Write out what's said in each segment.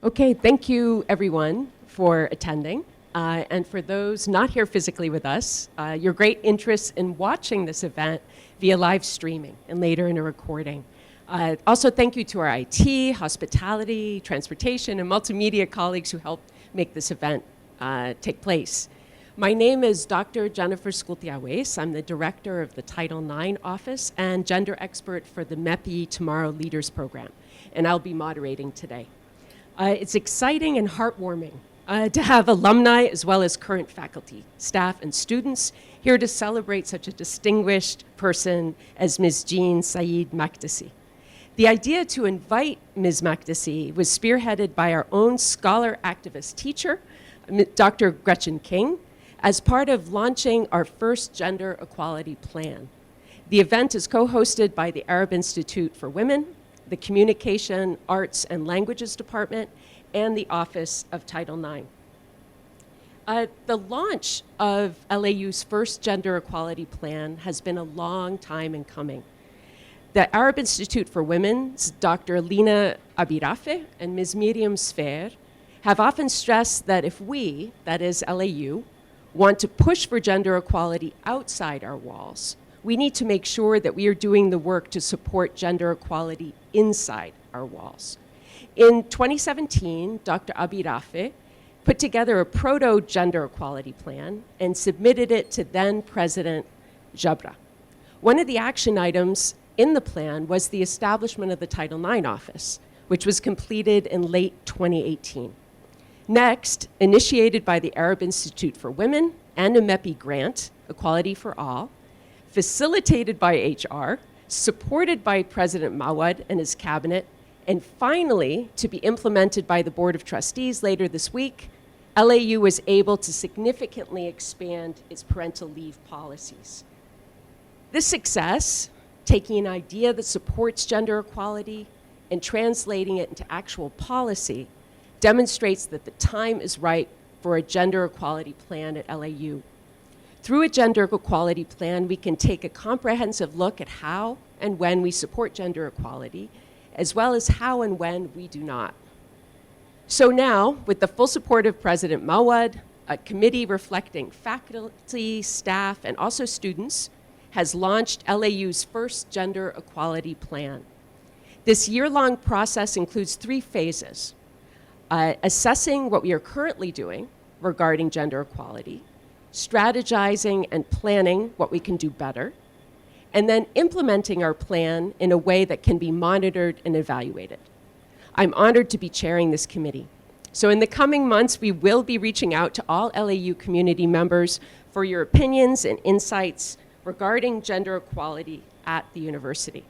Okay, thank you everyone for attending. And for those not here physically with us, your great interest in watching this event via live streaming and later in a recording. Also, thank you to our IT, hospitality, transportation, and multimedia colleagues who helped make this event take place. My name is Dr. Jennifer Schulte. I'm the director of the Title IX office and gender expert for the MEPI Tomorrow Leaders Program, and I'll be moderating today. It's exciting and heartwarming to have alumni as well as current faculty, staff, and students here to celebrate such a distinguished person as Ms. Jean Said Makdisi. The idea to invite Ms. Makdisi was spearheaded by our own scholar activist teacher, Dr. Gretchen King, as part of launching our first gender equality plan. The event is co-hosted by the Arab Institute for Women, the Communication, Arts, and Languages Department, and the Office of Title IX. The launch of LAU's first gender equality plan has been a long time in coming. The Arab Institute for Women's Dr. Lina Abirafe and Ms. Miriam Sfer have often stressed that if we, that is LAU, want to push for gender equality outside our walls, we need to make sure that we are doing the work to support gender equality inside our walls. In 2017, Dr. Abirafe put together a proto-gender equality plan and submitted it to then President Jabra. One of the action items in the plan was the establishment of the Title IX office, which was completed in late 2018. Next, initiated by the Arab Institute for Women and a MEPI grant, Equality for All, facilitated by HR, supported by President Mawad and his cabinet, and finally, to be implemented by the Board of Trustees later this week, LAU was able to significantly expand its parental leave policies. This success, taking an idea that supports gender equality and translating it into actual policy, demonstrates that the time is right for a gender equality plan at LAU. Through a gender equality plan, we can take a comprehensive look at how and when we support gender equality, as well as how and when we do not. So now, with the full support of President Mawad, a committee reflecting faculty, staff, and also students has launched LAU's first gender equality plan. This year-long process includes 3 phases. Assessing what we are currently doing regarding gender equality, strategizing and planning what we can do better, and then implementing our plan in a way that can be monitored and evaluated. I'm honored to be chairing this committee. So in the coming months, we will be reaching out to all LAU community members for your opinions and insights regarding gender equality at the university.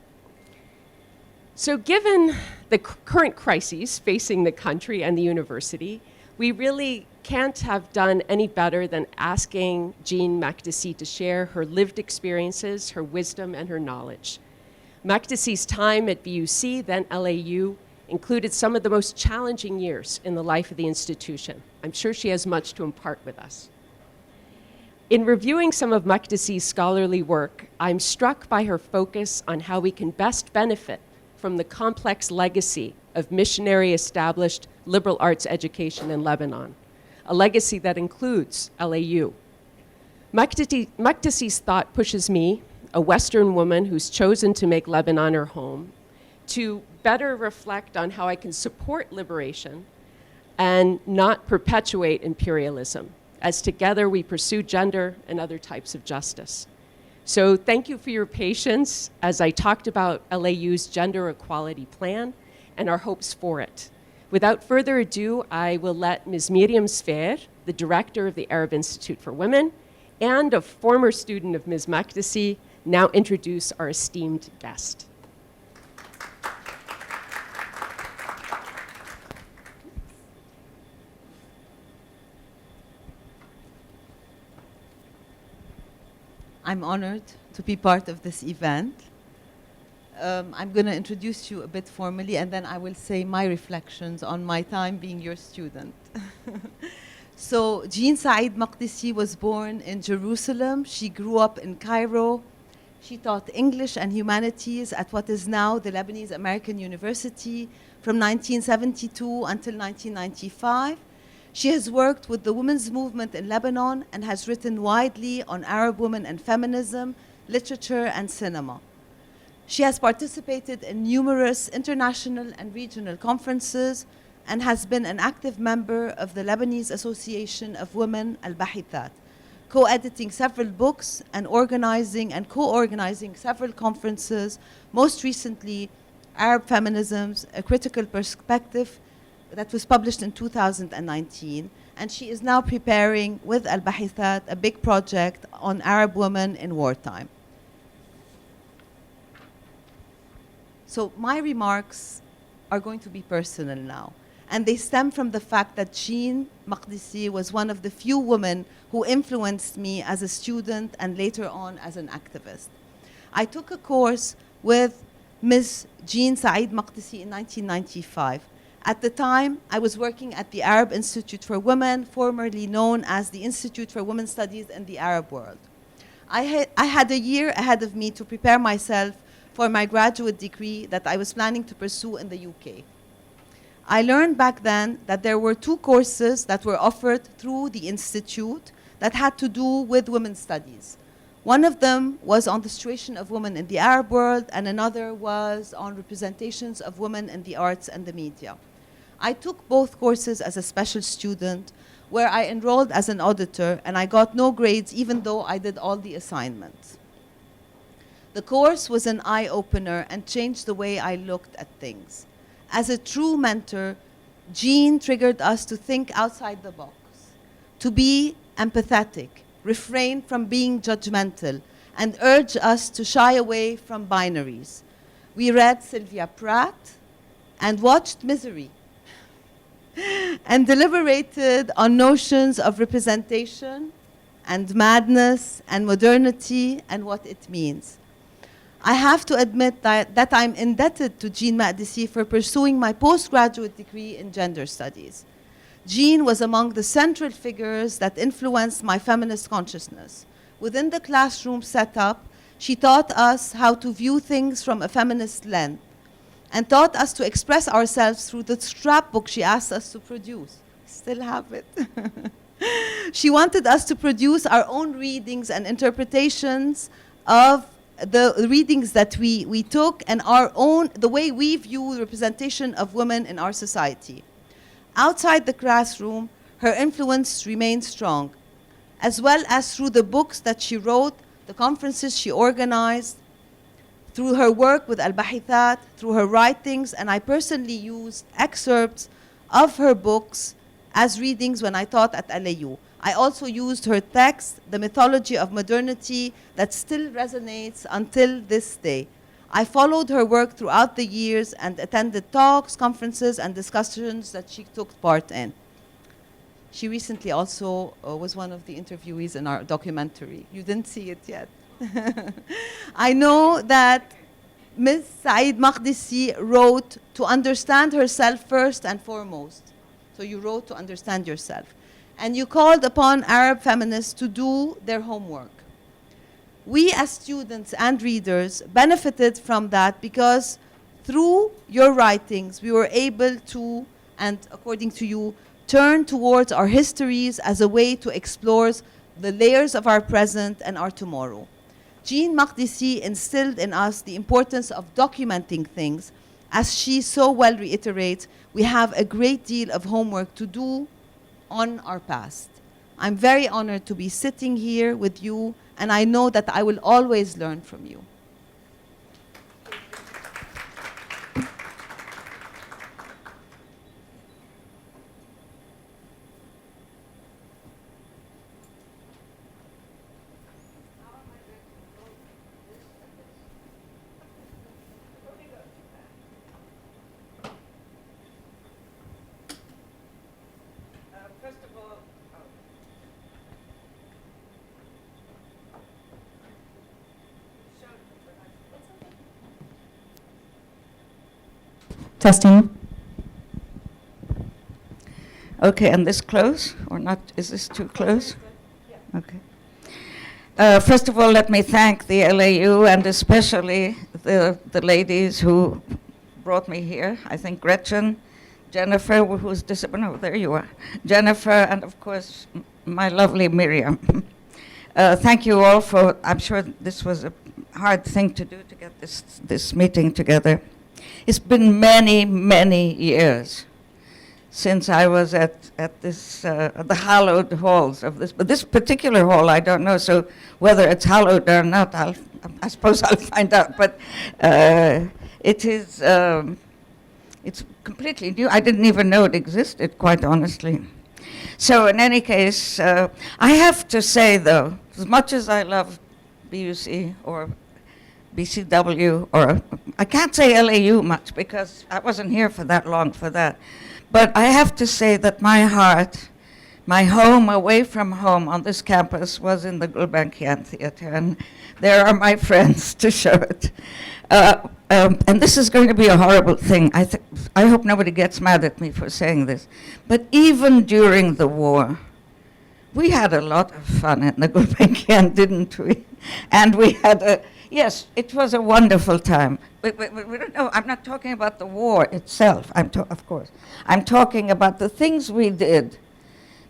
So given the current crises facing the country and the university, we really can't have done any better than asking Jean Makdisi to share her lived experiences, her wisdom, and her knowledge. Makdisi's time at BUC, then LAU, included some of the most challenging years in the life of the institution. I'm sure she has much to impart with us. In reviewing some of Makdisi's scholarly work, I'm struck by her focus on how we can best benefit from the complex legacy of missionary-established liberal arts education in Lebanon, a legacy that includes LAU. Makdisi's thought pushes me, a Western woman who's chosen to make Lebanon her home, to better reflect on how I can support liberation and not perpetuate imperialism, as together we pursue gender and other types of justice. So thank you for your patience as I talked about LAU's gender equality plan and our hopes for it. Without further ado, I will let Ms. Miriam Sfer, the director of the Arab Institute for Women and a former student of Ms. Makdisi, now introduce our esteemed guest. I'm honored to be part of this event. I'm going to introduce you a bit formally, and then I will say my reflections on my time being your student. So Jean Said Makdisi was born in Jerusalem. She grew up in Cairo. She taught English and Humanities at what is now the Lebanese American University from 1972 until 1995. She has worked with the women's movement in Lebanon and has written widely on Arab women and feminism, literature, and cinema. She has participated in numerous international and regional conferences and has been an active member of the Lebanese Association of Women Al-Bahithat, co-editing several books and organizing and co-organizing several conferences, most recently Arab Feminisms, A Critical Perspective, that was published in 2019. And she is now preparing with Al-Bahithat a big project on Arab women in wartime. So my remarks are going to be personal now. And they stem from the fact that Said Makdisi was one of the few women who influenced me as a student and later on as an activist. I took a course with Ms. Said Makdisi in 1995. At the time, I was working at the Arab Institute for Women, formerly known as the Institute for Women's Studies in the Arab World. I had a year ahead of me to prepare myself for my graduate degree that I was planning to pursue in the UK. I learned back then that there were two courses that were offered through the Institute that had to do with women's studies. One of them was on the situation of women in the Arab world, and another was on representations of women in the arts and the media. I took both courses as a special student, where I enrolled as an auditor, and I got no grades even though I did all the assignments. The course was an eye-opener and changed the way I looked at things. As a true mentor, Jean triggered us to think outside the box, to be empathetic, refrain from being judgmental, and urge us to shy away from binaries. We read Sylvia Plath and watched Misery and deliberated on notions of representation and madness and modernity and what it means. I have to admit that I'm indebted to Said Makdisi for pursuing my postgraduate degree in gender studies. Jean was among the central figures that influenced my feminist consciousness. Within the classroom setup, she taught us how to view things from a feminist lens and taught us to express ourselves through the scrapbook she asked us to produce. Still have it. She wanted us to produce our own readings and interpretations of the readings that we took and the way we view the representation of women in our society. Outside the classroom, her influence remained strong, as well as through the books that she wrote, the conferences she organized, through her work with Al-Bahithat, through her writings, and I personally used excerpts of her books as readings when I taught at LAU. I also used her text, The Mythology of Modernity, that still resonates until this day. I followed her work throughout the years and attended talks, conferences, and discussions that she took part in. She recently also was one of the interviewees in our documentary. You didn't see it yet. I know that Ms. Said Makdisi wrote to understand herself first and foremost. So you wrote to understand yourself. And you called upon Arab feminists to do their homework. We as students and readers benefited from that because through your writings, we were able to, and according to you, turn towards our histories as a way to explore the layers of our present and our tomorrow. Said Makdisi instilled in us the importance of documenting things. As she so well reiterates, we have a great deal of homework to do on our past. I'm very honored to be sitting here with you, and I know that I will always learn from you. Testing. Okay, and this close or not? Is this too close? Okay. First of all, let me thank the LAU and especially the ladies who brought me here. I think Gretchen, Jennifer, who's disciplined, oh, there you are. Jennifer, and of course, my lovely Miriam. Thank you all for, I'm sure this was a hard thing to do to get this meeting together. It's been many, many years since I was at this, the hallowed halls of this. But this particular hall, I don't know, so whether it's hallowed or not, I suppose I'll find out. But it is, it's completely new. I didn't even know it existed, quite honestly. So in any case, I have to say, though, as much as I love BUC or BCW, or I can't say LAU much because I wasn't here for that long for that. But I have to say that my heart, my home away from home on this campus was in the Gulbenkian Theater, and there are my friends to show it. And this is going to be a horrible thing. I hope nobody gets mad at me for saying this. But even during the war, we had a lot of fun in the Gulbenkian, didn't we? And we had yes, it was a wonderful time. We don't know, I'm not talking about the war itself, of course. I'm talking about the things we did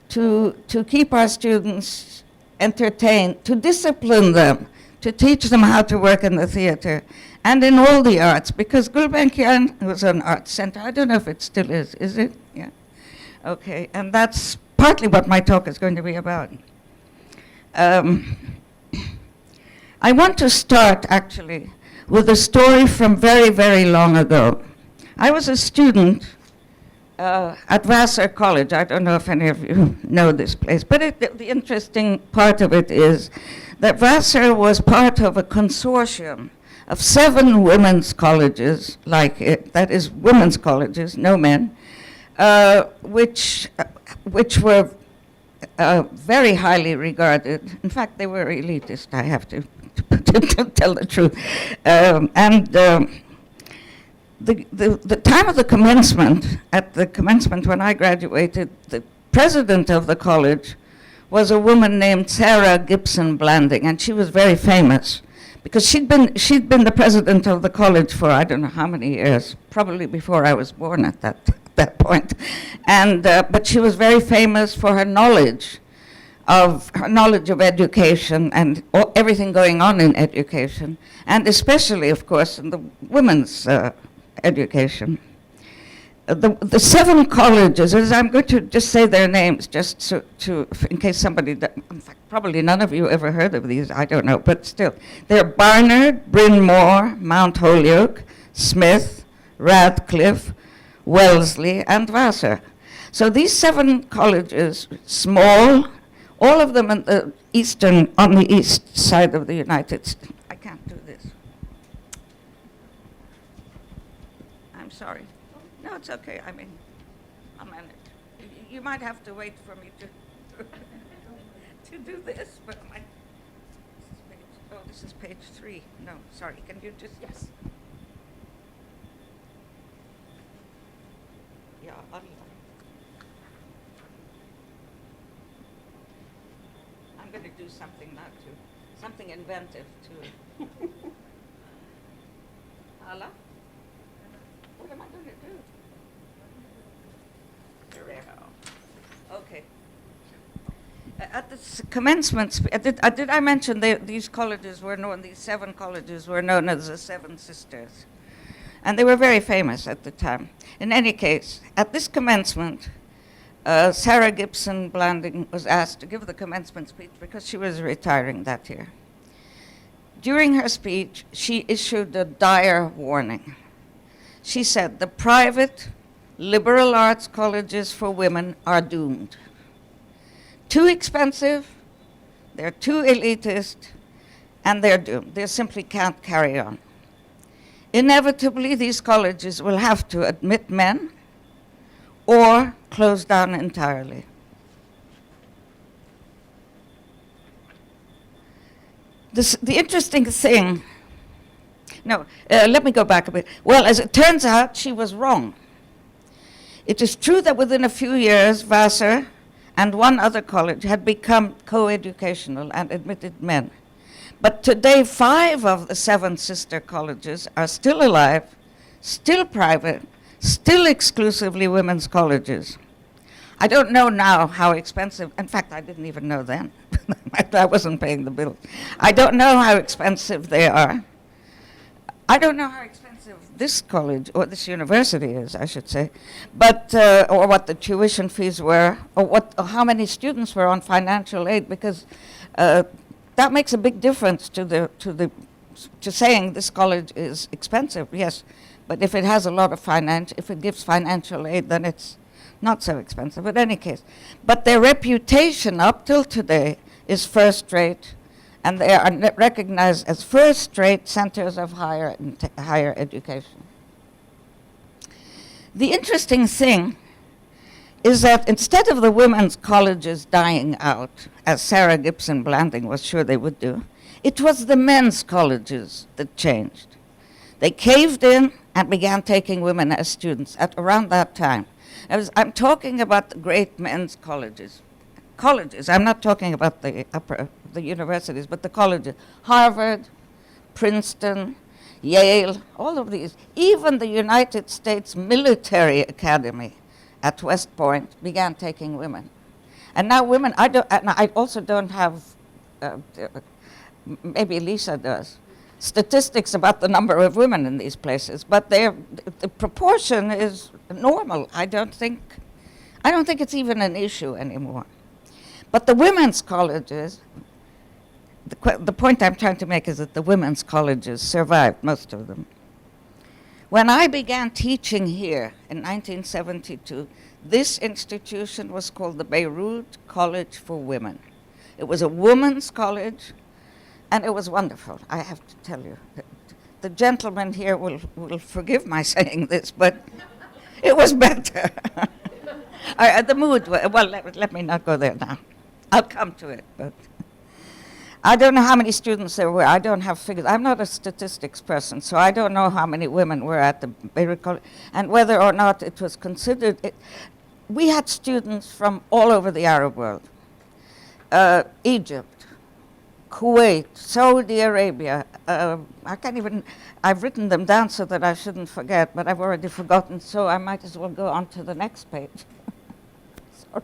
to keep our students entertained, to discipline them, to teach them how to work in the theater and in all the arts, because Gulbenkian was an arts center. I don't know if it still is it? Yeah. Okay, and that's partly what my talk is going to be about. I want to start, actually, with a story from very, very long ago. I was a student at Vassar College. I don't know if any of you know this place, but the interesting part of it is that Vassar was part of a consortium of 7 women's colleges like it, that is women's colleges, no men, which were very highly regarded. In fact, they were elitist, I have to tell the truth. The time of the commencement, at the commencement when I graduated, the president of the college was a woman named Sarah Gibson Blanding, and she was very famous because she'd been the president of the college for I don't know how many years, probably before I was born at that point. And but she was very famous for her knowledge of education and everything going on in education, and especially, of course, in the women's education. The 7 colleges, as I'm going to just say their names, just in case somebody, in fact, probably none of you ever heard of these, I don't know, but still. They're Barnard, Bryn Mawr, Mount Holyoke, Smith, Radcliffe, Wellesley, and Vassar. So these 7 colleges, small, all of them on the east side of the United States. I can't do this. I'm sorry. No, it's okay. I mean, I'll manage. You might have to wait for me to do this, but this is page 3. No, sorry. Can you just? Yes. Yeah, I'm going to do something inventive to. Hala? What am I going to do? There we go. Okay. At the commencement, did I mention these colleges were known, these 7 colleges were known as the 7 Sisters. And they were very famous at the time. In any case, at this commencement, Sarah Gibson Blanding was asked to give the commencement speech because she was retiring that year. During her speech, she issued a dire warning. She said, the private liberal arts colleges for women are doomed. Too expensive, they're too elitist, and they're doomed. They simply can't carry on. Inevitably, these colleges will have to admit men or close down entirely. The interesting thing, let me go back a bit. Well, as it turns out, she was wrong. It is true that within a few years, Vassar and one other college had become co-educational and admitted men. But today, 5 of the 7 sister colleges are still alive, still private, still exclusively women's colleges. I don't know now how expensive, in fact, I didn't even know then. I wasn't paying the bill. I don't know how expensive they are. I don't know how expensive this college, or this university is, I should say, but, or what the tuition fees were, or how many students were on financial aid, because that makes a big difference to saying this college is expensive, yes, but if it has a lot of if it gives financial aid, then it's not so expensive, in any case. But their reputation up till today is first rate, and they are recognized as first-rate centers of higher education. The interesting thing is that instead of the women's colleges dying out, as Sarah Gibson Blanding was sure they would do, it was the men's colleges that changed. They caved in and began taking women as students at around that time. I'm talking about the great men's colleges. I'm not talking about the universities, but the colleges. Harvard, Princeton, Yale, all of these. Even the United States Military Academy at West Point began taking women. And now women, I also don't have, maybe Lisa does, statistics about the number of women in these places, but the proportion is normal. I don't think it's even an issue anymore. But the women's colleges, the point I'm trying to make is that the women's colleges survived, most of them. When I began teaching here in 1972, this institution was called the Beirut College for Women. It was a women's college, and it was wonderful, I have to tell you. The gentleman here will forgive my saying this, but it was better. The mood, well, let me not go there now. I'll come to it, but I don't know how many students there were. I don't have figures. I'm not a statistics person, so I don't know how many women were at the Beirut College, and whether or not it was considered. We had students from all over the Arab world. Egypt, Kuwait, Saudi Arabia. I've written them down so that I shouldn't forget, but I've already forgotten, so I might as well go on to the next page. Sorry.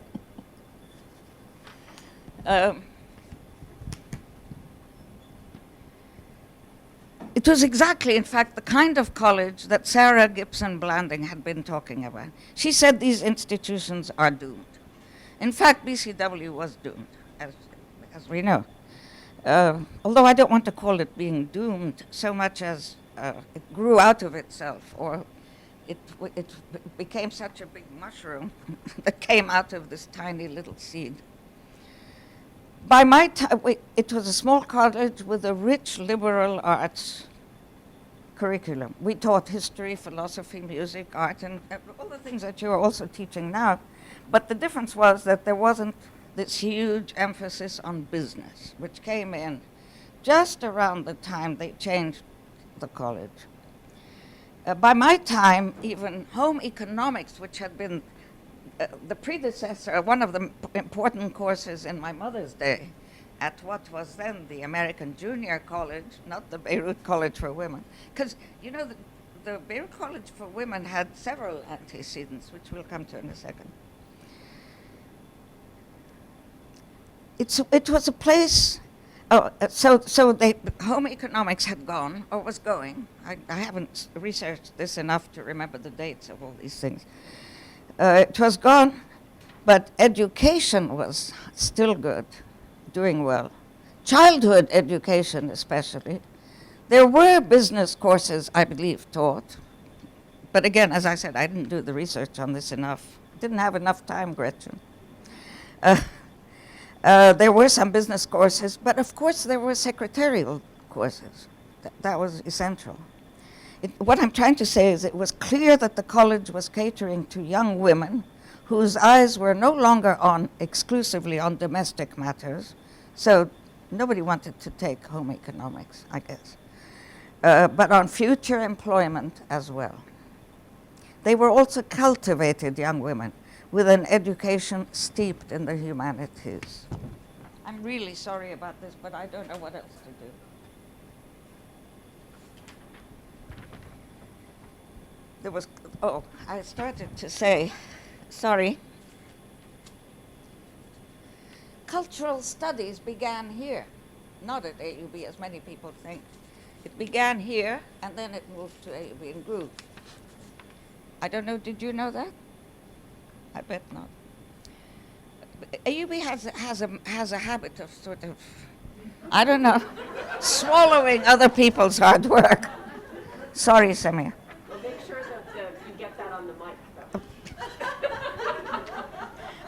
It was exactly, in fact, the kind of college that Sarah Gibson Blanding had been talking about. She said these institutions are doomed. In fact, BCW was doomed, as we know. Although I don't want to call it being doomed so much as it grew out of itself, or it became such a big mushroom that came out of this tiny little seed. By my time, it was a small college with a rich liberal arts curriculum. We taught history, philosophy, music, art, and all the things that you are also teaching now. But the difference was that there wasn't this huge emphasis on business, which came in just around the time they changed the college. By my time, even home economics, which had been the predecessor, one of the important courses in my mother's day, at what was then the American Junior College, not the Beirut College for Women. Because, you know, the Beirut College for Women had several antecedents, which we'll come to in a second. It was a place, so home economics had gone, or was going. I haven't researched this enough to remember the dates of all these things. It was gone, but education was still good, doing well. Childhood education especially. There were business courses, I believe, taught. But again, as I said, I didn't do the research on this enough. Didn't have enough time, Gretchen. There were some business courses, but of course there were secretarial courses. That was essential. What I'm trying to say is it was clear that the college was catering to young women whose eyes were no longer exclusively on domestic matters, so nobody wanted to take home economics, I guess, but on future employment as well. They were also cultivated young women. with an education steeped in the humanities. I'm really sorry about this, but I don't know what else to do. There was, oh, I started to say, sorry. Cultural studies began here, not at AUB as many people think. It began here and then it moved to AUB and grew. I don't know, did you know that? I bet not. AUB has a habit of sort of, I don't know, swallowing other people's hard work. Sorry, Samir. Make sure that you get that on the mic, though.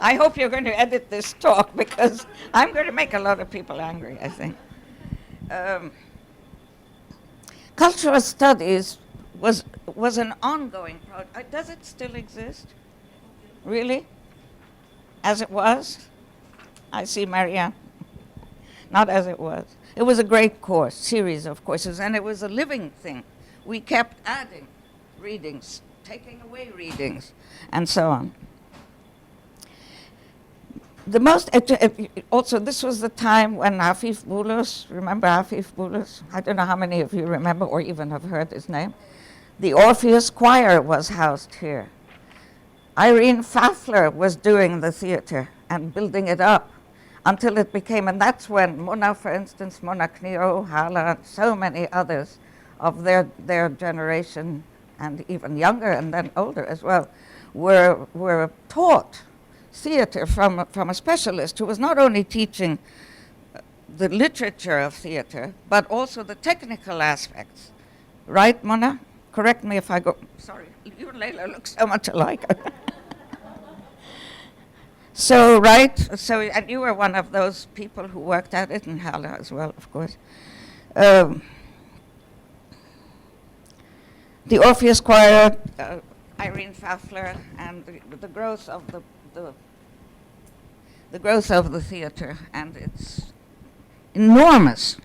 I hope you're going to edit this talk because I'm going to make a lot of people angry, I think. Cultural studies was an ongoing project. Does it still exist? Really? As it was? I see Marianne. Not as it was. It was a great course, series of courses, and it was a living thing. We kept adding readings, taking away readings, and so on. The most, also this was the time when Afif Boulos, remember Afif Boulos? I don't know how many of you remember or even have heard his name. The Orpheus Choir was housed here. Irene Pfaffler was doing the theater and building it up until it became, and that's when Mona, for instance, Mona Knio, Hala, so many others of their generation and even younger and then older as well were taught theater from a specialist who was not only teaching the literature of theater, but also the technical aspects. Right, Mona? Correct me if I go, sorry, you and Leila look so much alike. So, right, so, and you were one of those people who worked at it in Halle as well, of course. The Orpheus Choir, Irene Pfaffler, and the growth of the growth of the theater and its enormous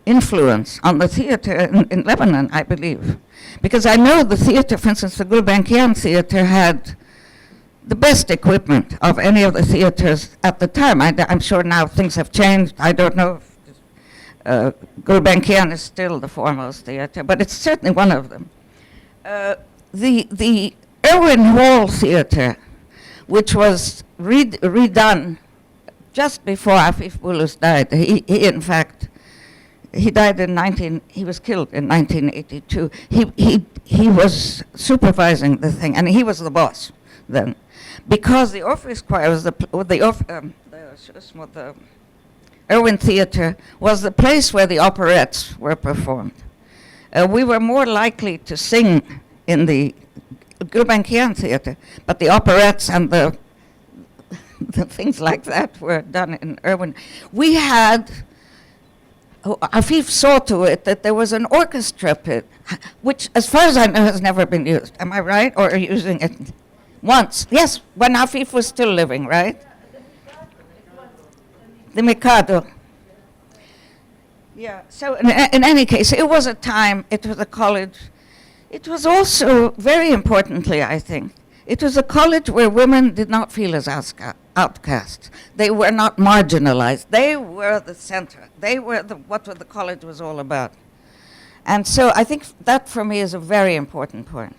influence on the theater in Lebanon, I believe. Because I know the theater, for instance, the Gulbenkian Theater had the best equipment of any of the theaters at the time. I'm sure now things have changed. I don't know if Gulbenkian is still the foremost theater, but it's certainly one of them. The Irwin Hall Theater, which was redone just before Afif Boulos died. He in fact, he died he was killed in 1982. He was supervising the thing, and he was the boss then. Because the Orpheus Choir was the Irwin Theater was the place where the operettes were performed. We were more likely to sing in the Gulbenkian Theater, but the operettes and the things like that were done in Irwin. We had, Afif saw to it that there was an orchestra pit, which, as far as I know, has never been used. Am I right? Or are you using it once? Yes, when Afif was still living, right? The Mikado. Yeah, so in any case, it was a time, it was a college. It was also, very importantly, I think, it was a college where women did not feel as outcasts. They were not marginalized. They were the center. They were what the college was all about. And so I think that for me is a very important point.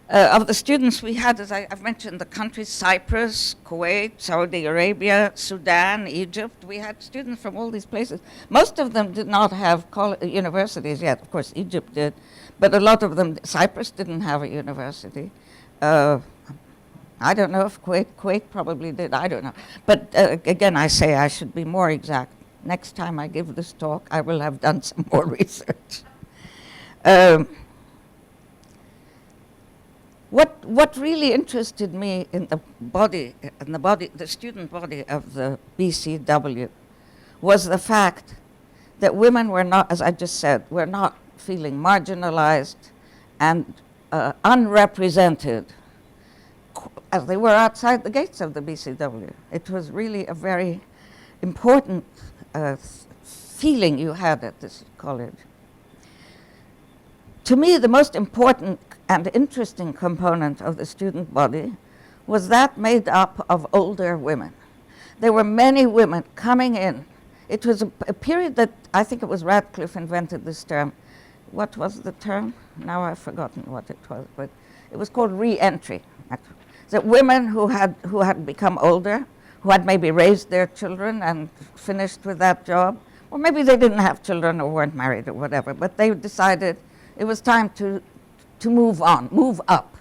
Of the students we had, as I've mentioned, the countries, Cyprus, Kuwait, Saudi Arabia, Sudan, Egypt. We had students from all these places. Most of them did not have universities yet. Of course, Egypt did. But a lot of them, Cyprus didn't have a university. I don't know if Kuwait probably did. I don't know. But again, I say I should be more exact. Next time I give this talk, I will have done some more research. What really interested me in the student body of the BCW was the fact that women were not, as I just said, were not feeling marginalized and unrepresented as they were outside the gates of the BCW. It was really a very important feeling you had at this college. To me, the most important and interesting component of the student body was that made up of older women. There were many women coming in. It was a period that I think it was Radcliffe invented this term. What was the term? Now I've forgotten what it was, but it was called re-entry. That women who had become older, who had maybe raised their children and finished with that job, or maybe they didn't have children or weren't married or whatever, but they decided it was time to move on, move up.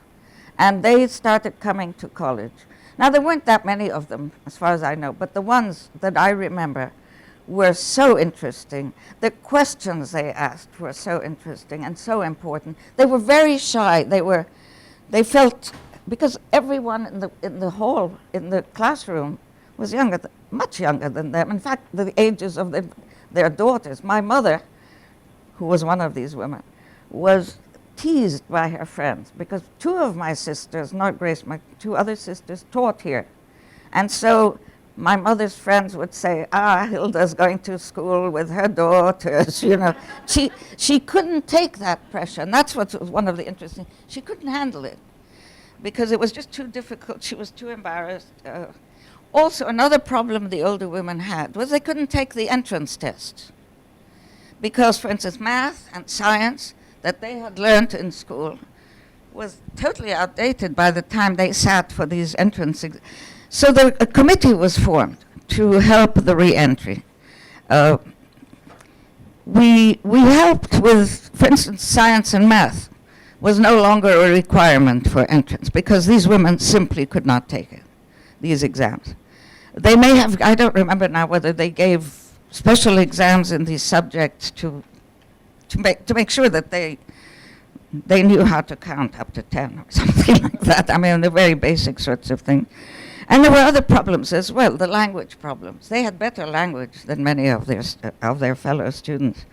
And they started coming to college. Now, there weren't that many of them, as far as I know, but the ones that I remember were so interesting. The questions they asked were so interesting and so important. They were very shy. They felt, because everyone in the hall, in the classroom, was much younger than them. In fact, the ages of their daughters. My mother, who was one of these women, was teased by her friends because two of my sisters, not Grace, my two other sisters, taught here. And so my mother's friends would say, Hilda's going to school with her daughters, you know. She couldn't take that pressure, and that's what was one of the interesting. She couldn't handle it because it was just too difficult. She was too embarrassed. Also, another problem the older women had was they couldn't take the entrance test because, for instance, math and science that they had learned in school was totally outdated by the time they sat for these entrance exams. So a committee was formed to help the re-entry. We helped with, for instance, science and math was no longer a requirement for entrance because these women simply could not take it, these exams. They may have, I don't remember now whether they gave special exams in these subjects to make sure that they knew how to count up to 10 or something like that. I mean, the very basic sorts of things. And there were other problems as well, the language problems. They had better language than many of their fellow students.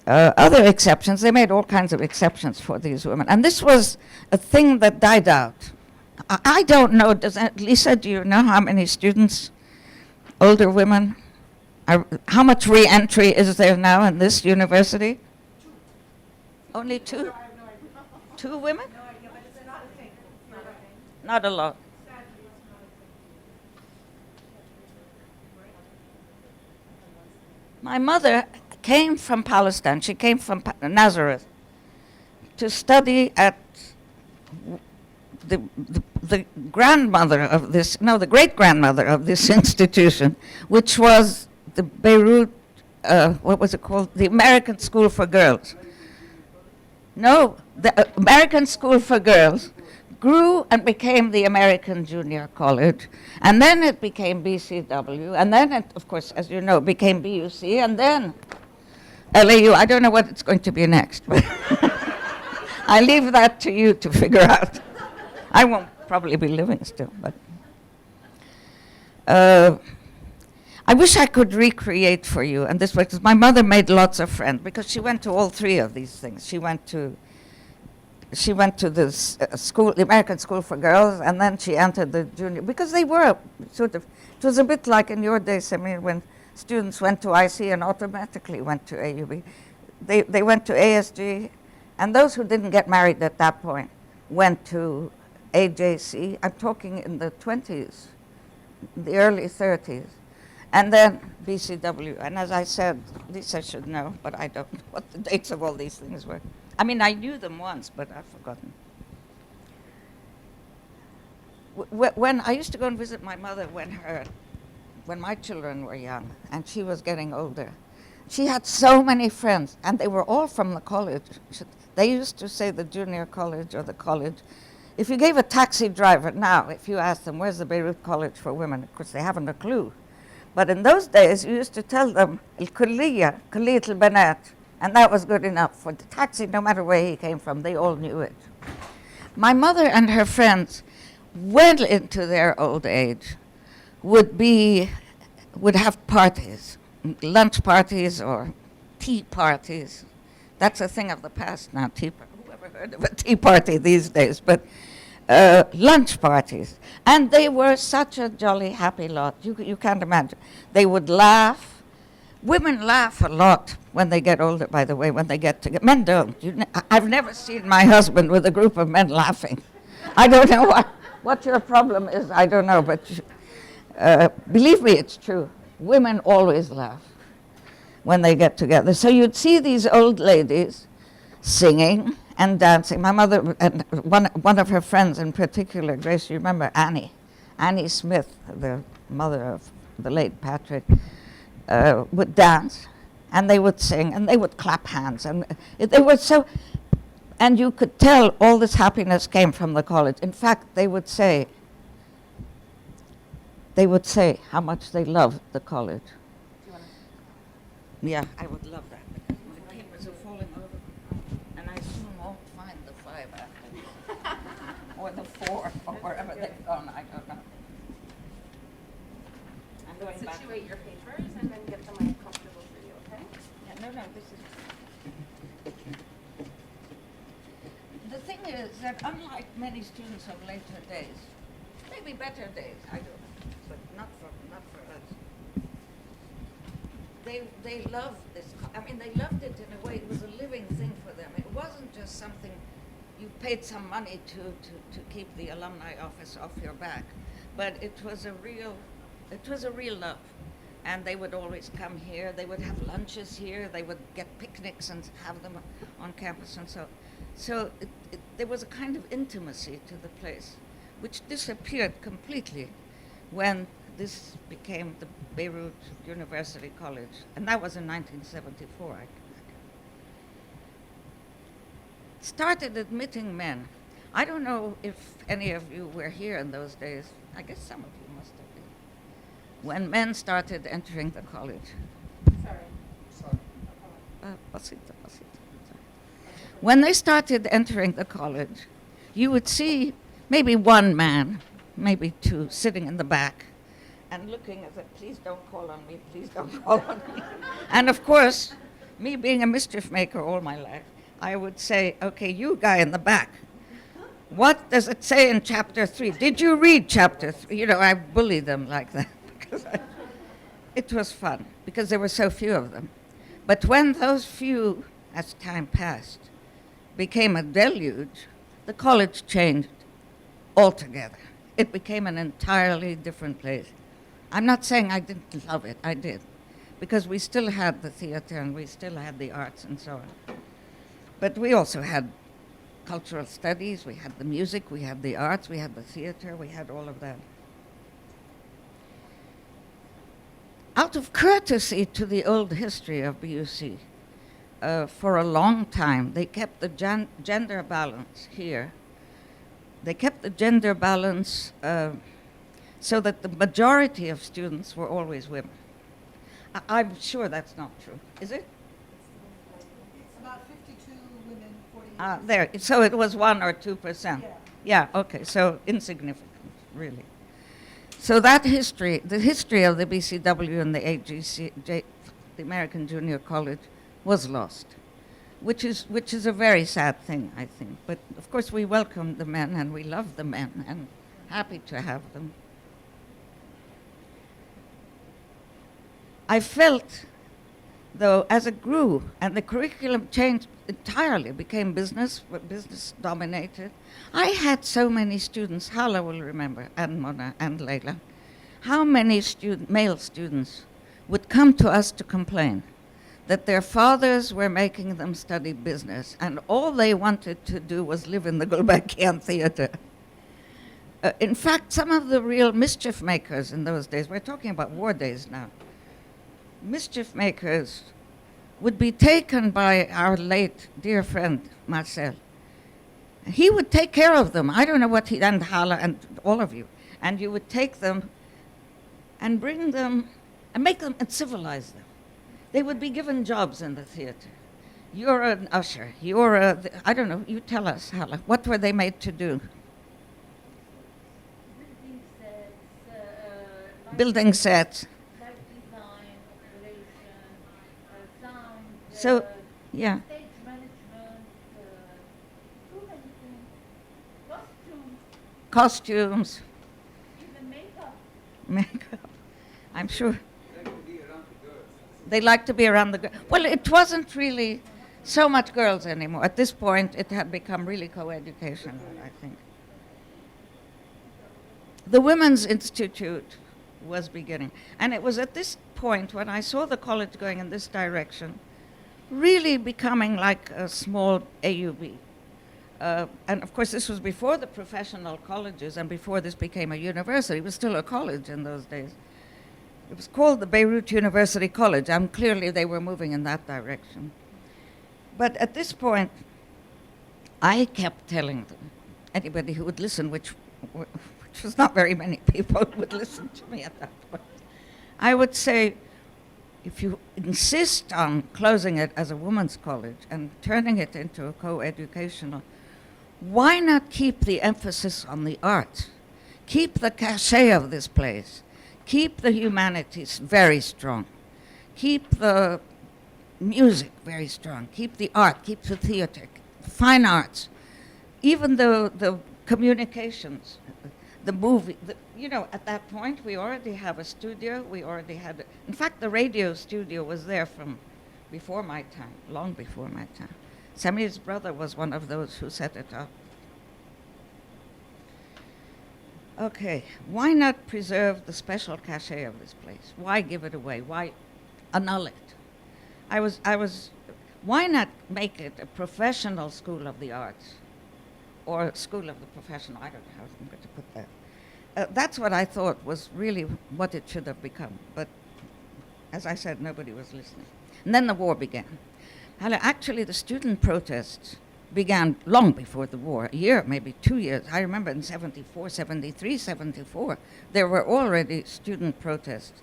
Other exceptions, they made all kinds of exceptions for these women. And this was a thing that died out. I don't know, Lisa, do you know how many students, older women, how much re-entry is there now in this university? Only two? No, I have no idea. Two women? No idea, but it's not a thing. Not a lot. My mother came from Palestine. She came from Nazareth to study at the grandmother of this, no, the great-grandmother of this institution, which was the Beirut, what was it called? The American School for Girls. No, the American School for Girls grew and became the American Junior College, and then it became BCW, and then it, of course, as you know, became BUC, and then LAU. I don't know what it's going to be next, but I leave that to you to figure out. I won't probably be living still, but I wish I could recreate for you, and this way, because my mother made lots of friends, because she went to all three of these things. She went to this school, the American School for Girls, and then she entered the junior, because they were sort of, it was a bit like in your days, I mean, when students went to IC and automatically went to AUB. They went to ASG, and those who didn't get married at that point went to AJC. I'm talking in the 20s, the early 30s. And then BCW. And as I said, Lisa should know, but I don't know what the dates of all these things were. I mean, I knew them once, but I've forgotten. When I used to go and visit my mother when my children were young, and she was getting older, she had so many friends, and they were all from the college. They used to say the junior college or the college. If you gave a taxi driver now, if you asked them, where's the Beirut College for Women? Of course, they haven't a clue. But in those days, you used to tell them, Al-Kulliyya, Kulliyat al-Banat, and that was good enough. For the taxi, no matter where he came from, they all knew it. My mother and her friends, well into their old age, would have parties, lunch parties or tea parties. That's a thing of the past now, tea party. Who ever heard of a tea party these days? But lunch parties. And they were such a jolly, happy lot. You can't imagine. They would laugh. Women laugh a lot when they get older, by the way, when they get together. Men don't. I've never seen my husband with a group of men laughing. I don't know what your problem is. I don't know, but believe me, it's true. Women always laugh when they get together. So you'd see these old ladies singing and dancing. My mother, and one of her friends in particular, Grace, you remember Annie? Annie Smith, the mother of the late Patrick, would dance, and they would sing, and they would clap hands, and they were so, and you could tell all this happiness came from the college. In fact, they would say how much they loved the college. Yeah, I would love that. My papers are falling over, and I soon won't find the 5 after, or the 4, or wherever they've gone, I don't know. I'm going back. Situate your papers and then get them comfortable for you, okay? Yeah, no, this is... The thing is that unlike many students of later days, maybe better days, I don't know, but not for us. They loved this. They loved it in a way. It was a living thing for them. It wasn't just something you paid some money to keep the alumni office off your back, but it was a real love. And they would always come here. They would have lunches here. They would get picnics and have them on campus and so. So there was a kind of intimacy to the place, which disappeared completely when this became the Beirut University College. And that was in 1974. Started admitting men. I don't know if any of you were here in those days. I guess some of you must have been. When men started entering the college. Sorry. When they started entering the college, you would see maybe one man, maybe two, sitting in the back and looking as if, please don't call on me, please don't call on me. And of course, me being a mischief maker all my life, I would say, okay, you guy in the back, what does it say in chapter 3? Did you read chapter 3? You know, I bully them like that. It was fun because there were so few of them. But when those few, as time passed, became a deluge, the college changed altogether. It became an entirely different place. I'm not saying I didn't love it, I did, because we still had the theater and we still had the arts and so on. But we also had cultural studies, we had the music, we had the arts, we had the theater, we had all of that. Out of courtesy to the old history of BUC, for a long time, they kept the gender balance here. They kept the gender balance so that the majority of students were always women. I'm sure that's not true. Is it? It's about 52 women, 40 there. So it was 1 or 2%. Yeah, okay, so insignificant, really. So that history, the history of the BCW and the AGC, the American Junior College, was lost, which is a very sad thing, I think. But of course we welcome the men and we love the men and happy to have them. I felt, though, as it grew and the curriculum changed entirely, became business dominated. I had so many students, Hala will remember, and Mona and Leila, how many male students would come to us to complain that their fathers were making them study business and all they wanted to do was live in the Gulbenkian theater. In fact, some of the real mischief makers in those days, we're talking about war days now, mischief makers would be taken by our late dear friend, Marcel. He would take care of them. I don't know what and Hala and all of you. And you would take them and bring them and make them and civilize them. They would be given jobs in the theater. You're an usher. I don't know, you tell us, Hala. What were they made to do? Building sets. light design, operation, sound, So, yeah. stage management, too many things. Costumes. Even makeup. Makeup. I'm sure. They liked to be around the girls. Well, it wasn't really so much girls anymore. At this point, it had become really co-educational, I think. The Women's Institute was beginning. And it was at this point when I saw the college going in this direction, really becoming like a small AUB. And of course, this was before the professional colleges and before this became a university. It was still a college in those days. It was called the Beirut University College, and clearly they were moving in that direction. But at this point, I kept telling them, anybody who would listen, which was not very many people would listen to me at that point, I would say, if you insist on closing it as a women's college and turning it into a co-educational, why not keep the emphasis on the arts? Keep the cachet of this place. Keep the humanities very strong. Keep the music very strong. Keep the art, keep the theater, fine arts, even the communications, the movie. At that point, we already have a studio. We already had, in fact, the radio studio was there from before my time, long before my time. Samir's brother was one of those who set it up. Okay, why not preserve the special cachet of this place? Why give it away? Why annul it? Why not make it a professional school of the arts? Or a school of the professional, I don't know how I'm going to put that. That's what I thought was really what it should have become. But as I said, nobody was listening. And then the war began. And actually, the student protests began long before the war, a year, maybe 2 years. I remember in 74, 73, 74, there were already student protests.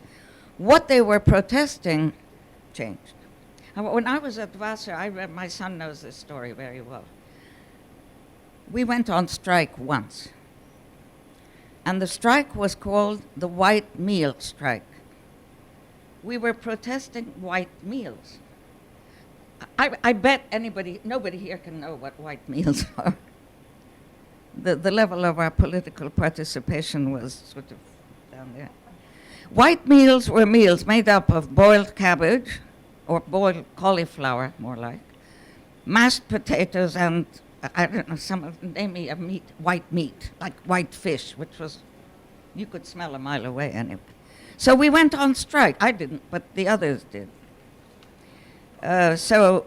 What they were protesting changed. And when I was at Vassar, my son knows this story very well. We went on strike once. And the strike was called the white meal strike. We were protesting white meals. I bet nobody here can know what white meals are. The level of our political participation was sort of down there. White meals were meals made up of boiled cabbage, or boiled cauliflower, more like, mashed potatoes, and I don't know, name me a meat, white meat, like white fish, which was, you could smell a mile away anyway. So we went on strike. I didn't, but the others did. So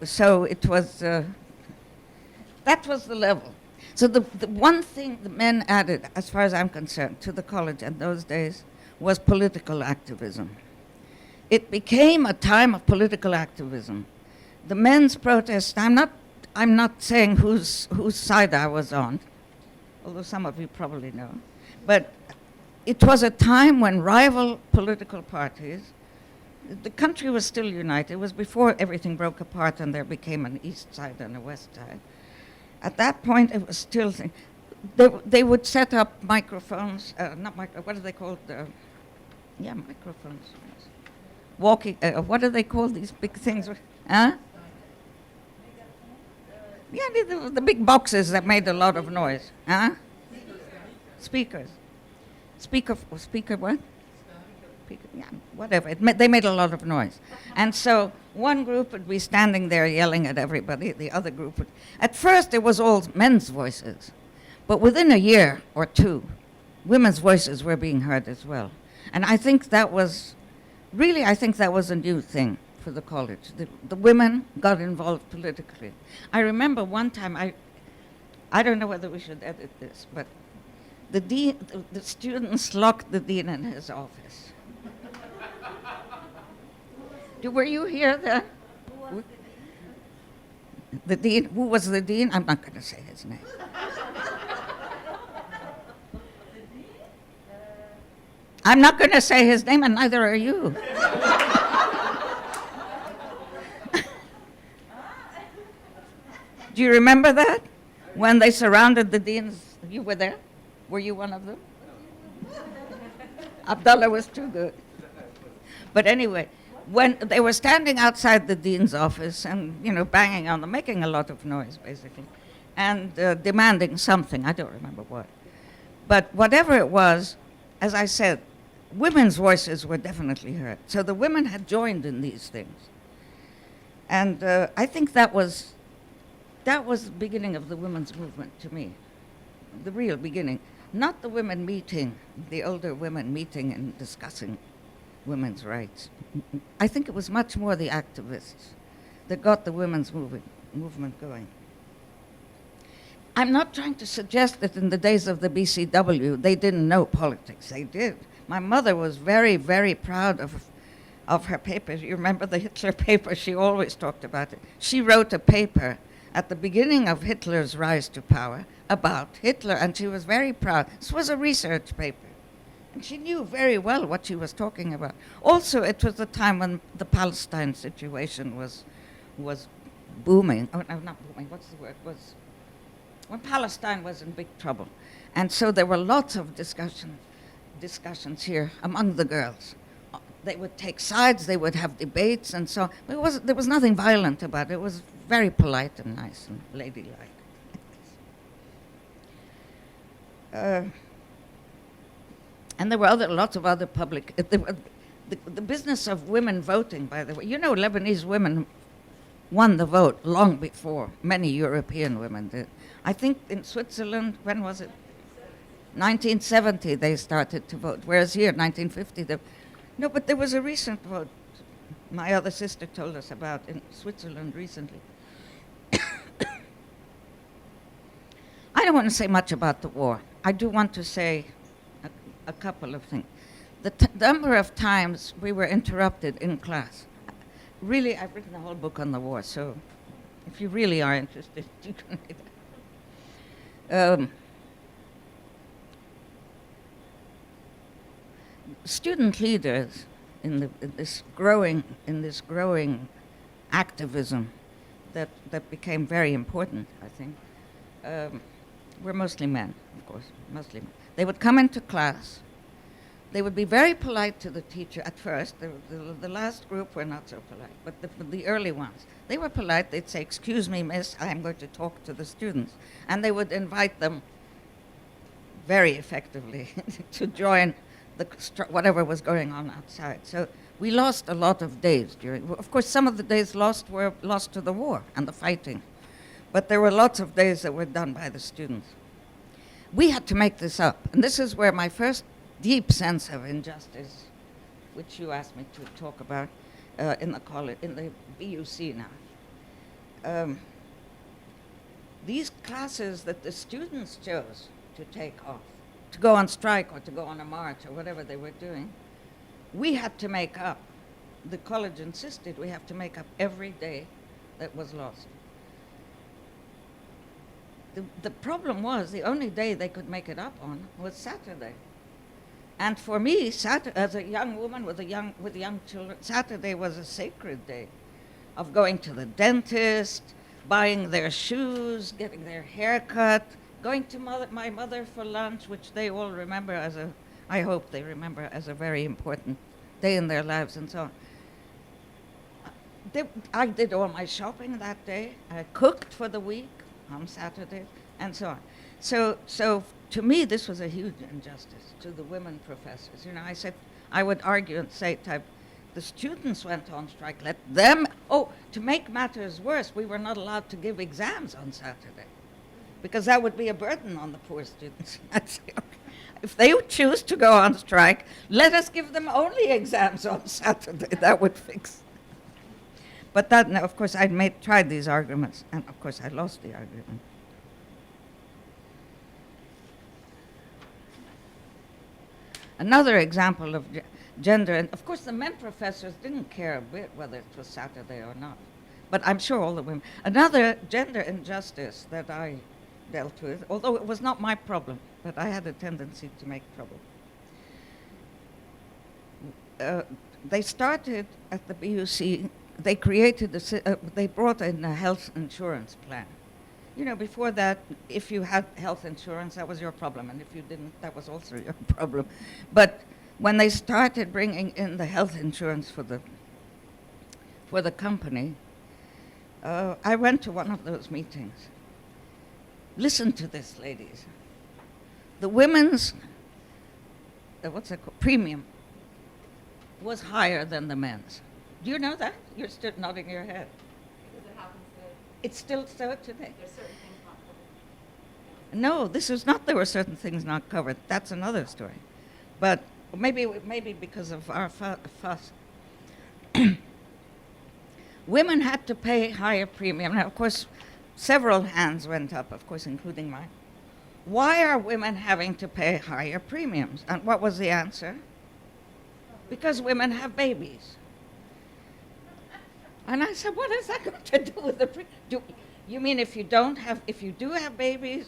it was, that was the level. So the one thing the men added, as far as I'm concerned, to the college in those days was political activism. It became a time of political activism. The men's protest, I'm not saying whose side I was on, although some of you probably know, but it was a time when rival political parties, the country was still united. It was before everything broke apart and there became an east side and a west side. At that point, it was still, they would set up microphones, what are they called? Microphones. Walking, what are they called, these big things? Huh? Yeah, the big boxes that made a lot of noise. Huh? Speakers. Speaker what? Speaker, yeah, whatever. They made a lot of noise. And so one group would be standing there yelling at everybody. The other group would... At first, it was all men's voices. But within a year or two, women's voices were being heard as well. And I think that was... Really, I think that was a new thing for the college. The women got involved politically. I remember one time, I don't know whether we should edit this, but the students locked the dean in his office. Were you here then? The dean, who was the dean? I'm not going to say his name. I'm not going to say his name, and neither are you. Do you remember that? When they surrounded the deans, you were there? Were you one of them? Abdullah was too good. But anyway, when they were standing outside the dean's office and, banging on them, making a lot of noise, basically, and demanding something, I don't remember what. But whatever it was, as I said, women's voices were definitely heard. So the women had joined in these things. And I think that was the beginning of the women's movement to me, the real beginning. Not the women meeting, the older women meeting and discussing women's rights. I think it was much more the activists that got the women's movement going. I'm not trying to suggest that in the days of the BCW, they didn't know politics. They did. My mother was very, very proud of her papers. You remember the Hitler paper? She always talked about it. She wrote a paper at the beginning of Hitler's rise to power about Hitler, and she was very proud. This was a research paper. And she knew very well what she was talking about. Also, it was the time when the Palestine situation was booming. Oh, no, not booming. What's the word? When Palestine was in big trouble. And so there were lots of discussions here among the girls. They would take sides, they would have debates, and so there was nothing violent about it. It was very polite and nice and ladylike. And there were lots of other public. The business of women voting, by the way. You know, Lebanese women won the vote long before many European women did. I think in Switzerland, when was it? 1970 they started to vote, whereas here, 1950, no, but there was a recent vote. My other sister told us about in Switzerland recently. I don't want to say much about the war. I do want to say a couple of things. The number of times we were interrupted in class. Really, I've written a whole book on the war, so if you really are interested, you can read it. Student leaders in this growing activism that became very important, I think, were mostly men, of course, mostly men. They would come into class. They would be very polite to the teacher at first. The last group were not so polite, but the early ones, they were polite. They'd say, "Excuse me, miss, I'm going to talk to the students." And they would invite them very effectively to join whatever was going on outside. So we lost a lot of days of course, some of the days lost were lost to the war and the fighting, but there were lots of days that were done by the students. We had to make this up, and this is where my first deep sense of injustice, which you asked me to talk about in the college, in the BUC now. These classes that the students chose to take off, to go on strike or to go on a march or whatever they were doing, we had to make up. The college insisted we have to make up every day that was lost. The problem was the only day they could make it up on was Saturday. And for me, as a young woman with young children, Saturday was a sacred day of going to the dentist, buying their shoes, getting their hair cut, going to my mother for lunch, which they all remember I hope they remember as a very important day in their lives and so on. I did all my shopping that day. I cooked for the week on Saturday and so on. So to me, this was a huge injustice to the women professors. You know, I said, I would argue and say, the students went on strike, let them, to make matters worse, we were not allowed to give exams on Saturday, because that would be a burden on the poor students. I'd say, okay, if they would choose to go on strike, let us give them only exams on Saturday. That would fix. But that, no, of course, tried these arguments, and of course I lost the argument. Another example of gender, and of course the men professors didn't care a bit whether it was Saturday or not, but I'm sure all the women. Another gender injustice that I dealt with, although it was not my problem, but I had a tendency to make trouble. They started at the BUC, they created, they brought in a health insurance plan. You know, before that, if you had health insurance, that was your problem, and if you didn't, that was also your problem. But when they started bringing in the health insurance for the company, I went to one of those meetings. Listen to this, ladies. The women's, what's it called? Premium was higher than the men's. Do you know that? You're still nodding your head. Because it happens that It's still so today. there's certain things not covered. No, this is not. There were certain things not covered. That's another story. But maybe because of our fuss. Women had to pay higher premium. Now, of course, several hands went up, of course, including mine. Why are women having to pay higher premiums? And what was the answer? Because women have babies. And I said, what is that got to do with the you mean if you do have babies,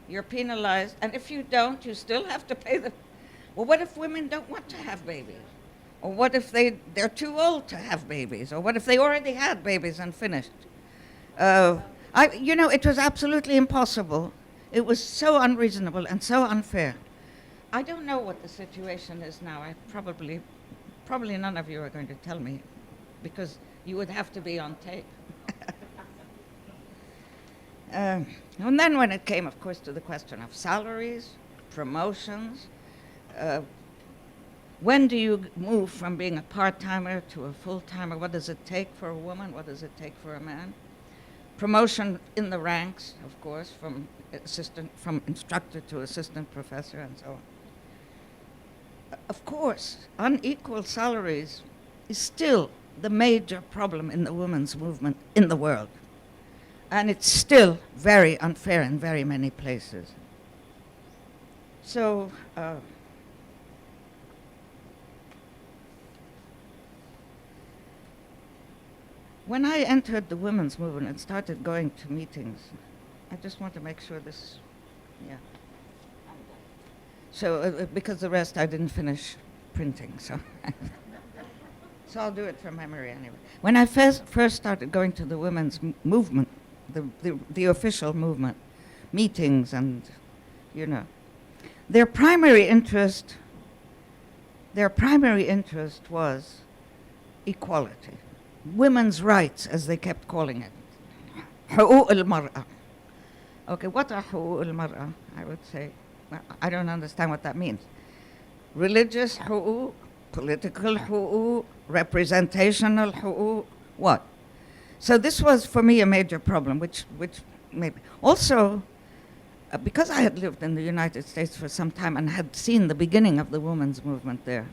you're penalized, and if you don't, you still have to pay the... Well, what if women don't want to have babies? Or what if they're too old to have babies? Or what if they already had babies and finished? It was absolutely impossible. It was so unreasonable and so unfair. I don't know what the situation is now. Probably none of you are going to tell me, because you would have to be on tape. And then when it came, of course, to the question of salaries, promotions, when do you move from being a part-timer to a full-timer? What does it take for a woman? What does it take for a man? Promotion in the ranks, of course, from instructor to assistant professor and so on. Of course, unequal salaries is still the major problem in the women's movement in the world. And it's still very unfair in very many places. So, when I entered the women's movement and started going to meetings, I just want to make sure this, yeah. So, because the rest I didn't finish printing, so. So I'll do it from memory anyway. When I first started going to the women's movement, the official movement, meetings and, their primary interest was equality. Women's rights, as they kept calling it. حقوق المرأة. Okay, what are حقوق المرأة? I would say, I don't understand what that means. Religious حقوق, political حقوق, representational حقوق, what? So this was for me a major problem, which maybe also, because I had lived in the United States for some time and had seen the beginning of the women's movement there,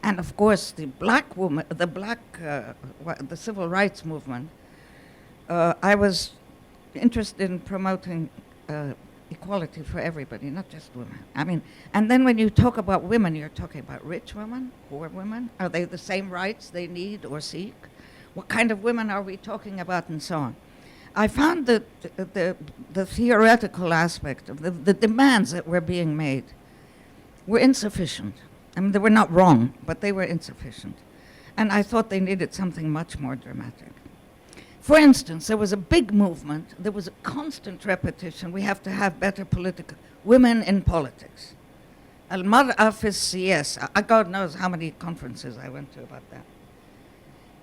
and of course the civil rights movement, I was interested in promoting equality for everybody, not just women. I mean, and then when you talk about women, you're talking about rich women, poor women. Are they the same rights they need or seek? What kind of women are we talking about, and so on? I found that the theoretical aspect of the demands that were being made were insufficient. I mean, they were not wrong, but they were insufficient. And I thought they needed something much more dramatic. For instance, there was a big movement, there was a constant repetition, we have to have better women in politics. Al-mar'a fi siyasa. God knows how many conferences I went to about that.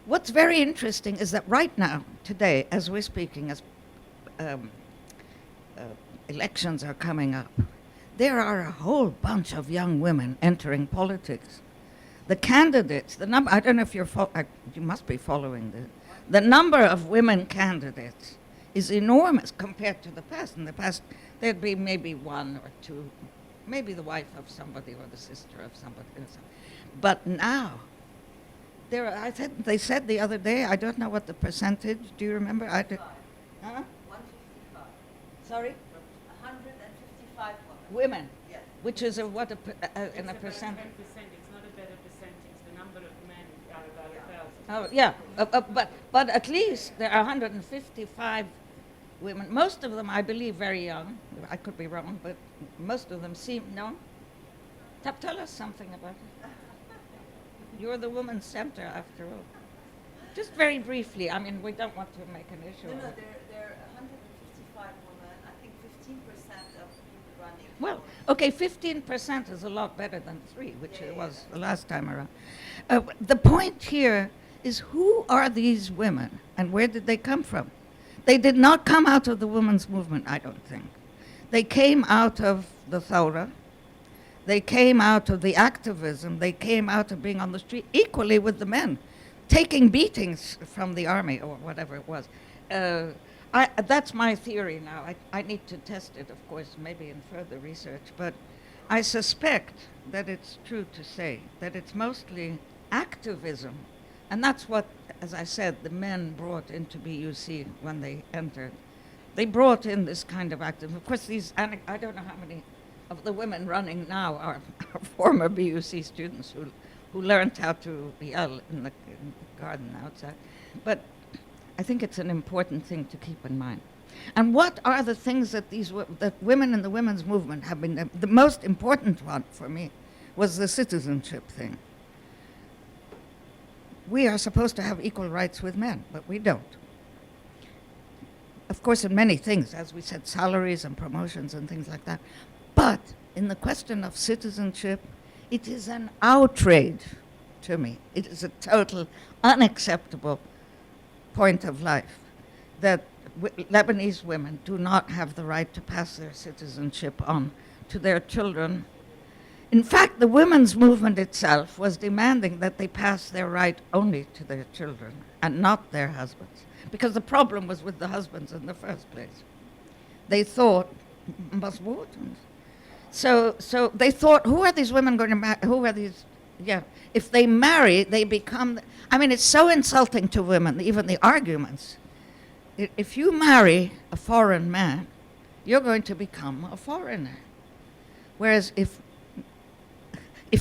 What's very interesting is that right now, today, as we're speaking, as elections are coming up, there are a whole bunch of young women entering politics. The candidates, I don't know if you must be following this. The number of women candidates is enormous compared to the past. In the past, there'd be maybe one or two, maybe the wife of somebody or the sister of somebody. But now, they said the other day, I don't know what the percentage, do you remember? Huh? 155. Sorry? 155 Women. Yes. Which is in a percent? It's not a better percentage. The number of men are about 1,000. Oh, yeah, but at least there are 155 women. Most of them, I believe, very young. I could be wrong, but most of them seem, no? Tell us something about it. You're the women's center, after all. Just very briefly, I mean, we don't want to make an issue of it. There are 155 women. I think 15% of people running. Well, okay, 15% is a lot better than 3, which it was the last time around. The point here is, who are these women and where did they come from? They did not come out of the women's movement, I don't think. They came out of the Thawra. They came out of the activism. They came out of being on the street equally with the men, taking beatings from the army or whatever it was. That's my theory now. I need to test it, of course, maybe in further research. But I suspect that it's true to say that it's mostly activism. And that's what, as I said, the men brought into BUC when they entered. They brought in this kind of activism. Of course, I don't know how many of the women running now are former BUC students who learned how to yell in the garden outside. But I think it's an important thing to keep in mind. And what are the things that that women in the women's movement have been, the most important one for me was the citizenship thing. We are supposed to have equal rights with men, but we don't. Of course, in many things, as we said, salaries and promotions and things like that. But in the question of citizenship, it is an outrage to me. It is a total unacceptable point of life that Lebanese women do not have the right to pass their citizenship on to their children. In fact, the women's movement itself was demanding that they pass their right only to their children and not their husbands, because the problem was with the husbands in the first place. They thought, so they thought, who are these women going to marry? Who are these? Yeah, if they marry, they become. I mean, it's so insulting to women. Even the arguments. If you marry a foreign man, you're going to become a foreigner. Whereas if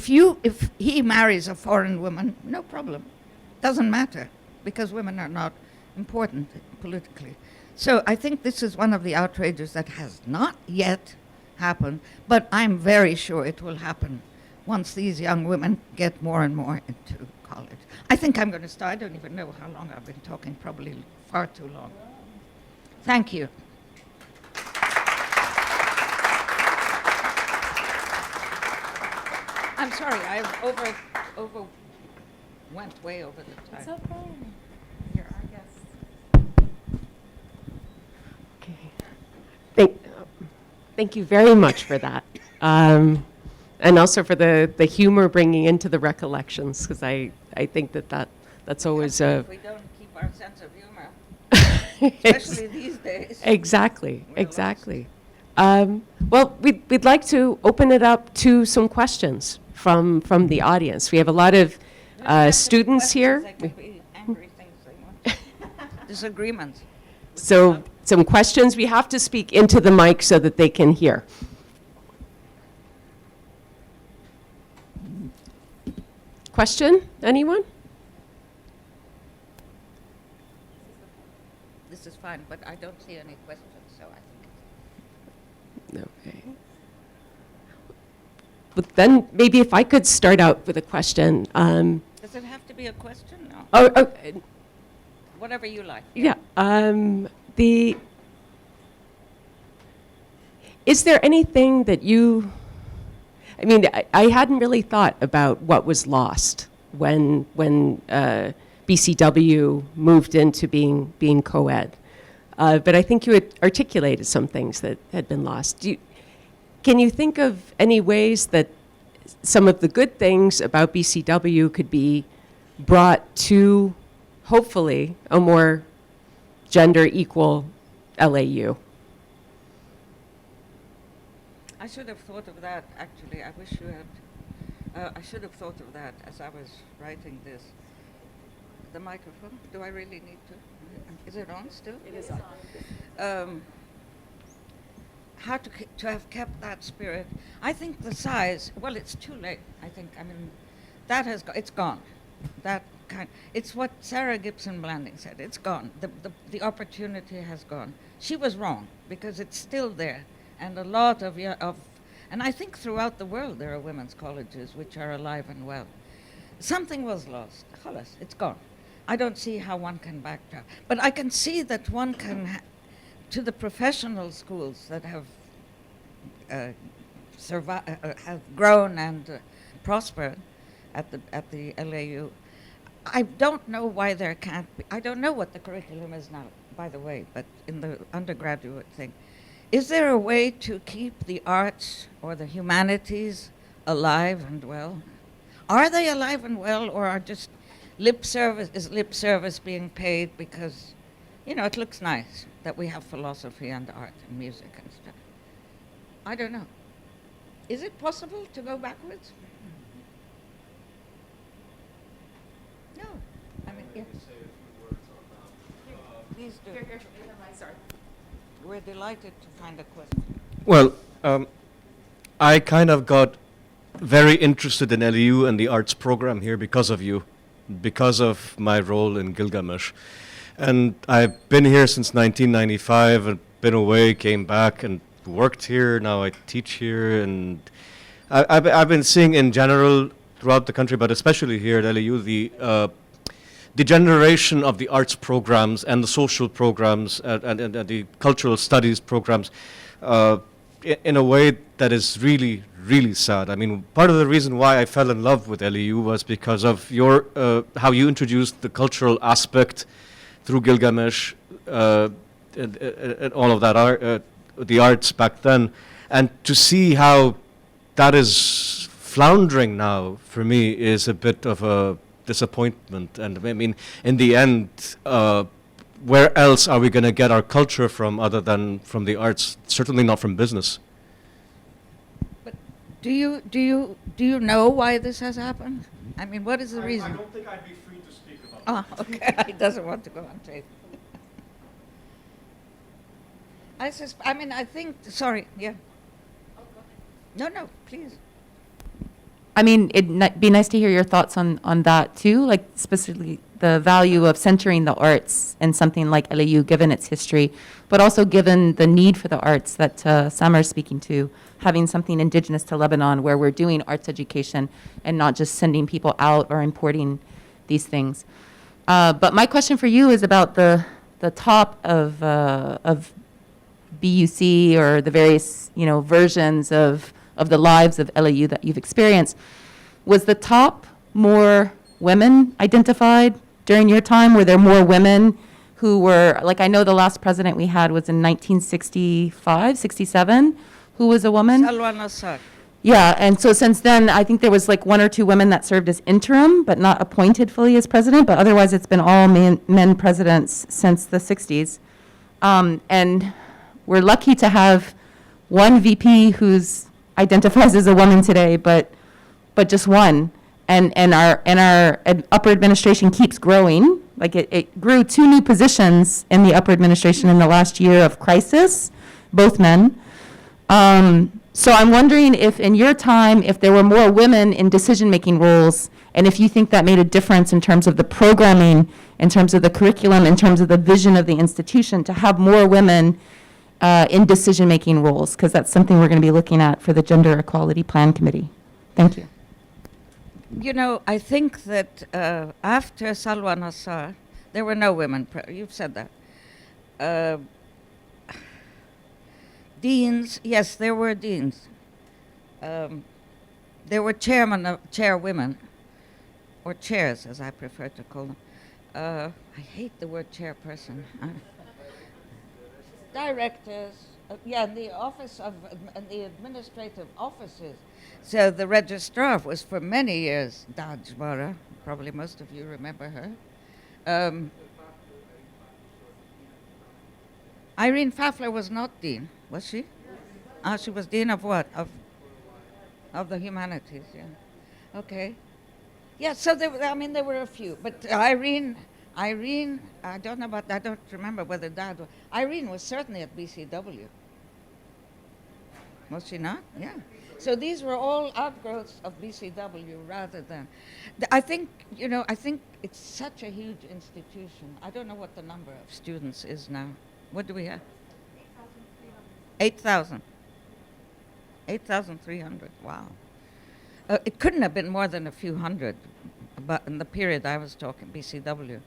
he marries a foreign woman, no problem. Doesn't matter, because women are not important politically. So I think this is one of the outrages that has not yet happened, but I'm very sure it will happen once these young women get more and more into college. I think I'm going to start. I don't even know how long I've been talking, probably far too long. Thank you. I'm sorry, I've went way over the time. It's okay. You're our guest. Okay. Thank you very much for that. And also for the humor bringing into the recollections, because I think that's always a... If we don't keep our sense of humor, especially these days. Exactly. Well, we'd like to open it up to some questions from the audience. We have a lot of students here. They could be angry things they want. Disagreements. So some questions. We have to speak into the mic so that they can hear. Question? Anyone? This is fine, but I don't see any questions, so I think. Okay. But then maybe if I could start out with a question. Does it have to be a question? No. Oh, Whatever you like. yeah. Is there anything that you... I mean, I hadn't really thought about what was lost when BCW moved into being co-ed. But I think you had articulated some things that had been lost. Can you think of any ways that some of the good things about BCW could be brought to, hopefully, a more gender equal LAU? I should have thought of that, actually. I wish you had. I should have thought of that as I was writing this. The microphone, do I really need to? Is it on still? It is on. How to have kept that spirit. I think the size, well, it's too late, I think. I mean, that has it's gone. It's what Sarah Gibson Blanding said. It's gone. The opportunity has gone. She was wrong, because it's still there. And a lot of, and I think throughout the world there are women's colleges which are alive and well. Something was lost. Khalas, it's gone. I don't see how one can backtrack. But I can see that one can, to the professional schools that have have grown and prospered at the LAU, I don't know why there can't be. I don't know what the curriculum is now, by the way, but in the undergraduate thing. Is there a way to keep the arts or the humanities alive and well. Are they alive and well, or are just lip service being paid because, it looks nice that we have philosophy and art and music and stuff? I don't know. Is it possible to go backwards? No. I mean, yes. Please do. We're delighted to find a question. Well, I kind of got very interested in LEU and the arts program here because of you, because of my role in Gilgamesh. And I've been here since 1995, and been away, came back, and worked here. Now I teach here, and I've been seeing in general throughout the country, but especially here at LEU, the degeneration of the arts programs and the social programs and the cultural studies programs in a way that is really, really sad. I mean, part of the reason why I fell in love with LEU was because of your how you introduced the cultural aspect through Gilgamesh and all of that art, the arts back then, and to see how that is floundering now for me is a bit of a disappointment. And I mean, in the end, where else are we going to get our culture from other than from the arts? Certainly not from business. But do you know why this has happened? I mean, what is the reason? I don't think I'd be free to speak about it. Oh, okay. He doesn't want to go on tape. I think, sorry, yeah. No, please. I mean, it'd be nice to hear your thoughts on that too, like specifically the value of centering the arts in something like LAU, given its history, but also given the need for the arts that Samar is speaking to, having something indigenous to Lebanon where we're doing arts education and not just sending people out or importing these things. But my question for you is about the top of BUC or the various versions of the lives of LAU that you've experienced. Was the top more women identified during your time? Were there more women who were, like I know the last president we had was in 1965, 67, who was a woman? Salwa Nassar. Yeah, and so since then, I think there was like one or two women that served as interim, but not appointed fully as president, but otherwise it's been all men presidents since the 60s. And we're lucky to have one VP who's identifies as a woman today, but just one. And our upper administration keeps growing. Like it grew 2 new positions in the upper administration in the last year of crisis, both men. So I'm wondering if in your time, if there were more women in decision-making roles, and if you think that made a difference in terms of the programming, in terms of the curriculum, in terms of the vision of the institution, to have more women in decision-making roles, because that's something we're going to be looking at for the Gender Equality Plan Committee. Thank you. I think that after Salwa Nassar, there were no women. You've said that. Deans, yes, there were deans. There were chairwomen, or chairs, as I prefer to call them. I hate the word chairperson. Directors, the office of the administrative offices. So the registrar was for many years Dajbara. Probably most of you remember her. Irene Fafler was not dean, was she? She was dean of what? Of the humanities, yeah. Okay. Yeah, so there were a few, but Irene, I don't know about, I don't remember whether Dad was. Irene was certainly at BCW. Was she not? Yeah. So these were all outgrowths of BCW rather than, I think it's such a huge institution. I don't know what the number of students is now. What do we have? 8,000. 8,300, wow. It couldn't have been more than a few hundred, but in the period I was talking, BCW.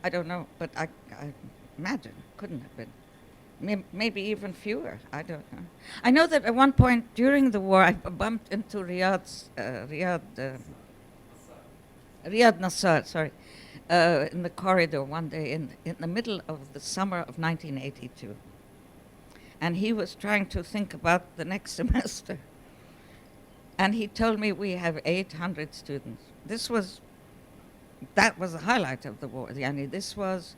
I don't know, but I imagine couldn't have been. Maybe even fewer, I don't know. I know that at one point during the war, I bumped into Riyad Nassar, sorry, in the corridor one day in the middle of the summer of 1982. And he was trying to think about the next semester. And he told me we have 800 students. That was the highlight of the war. Yani, this was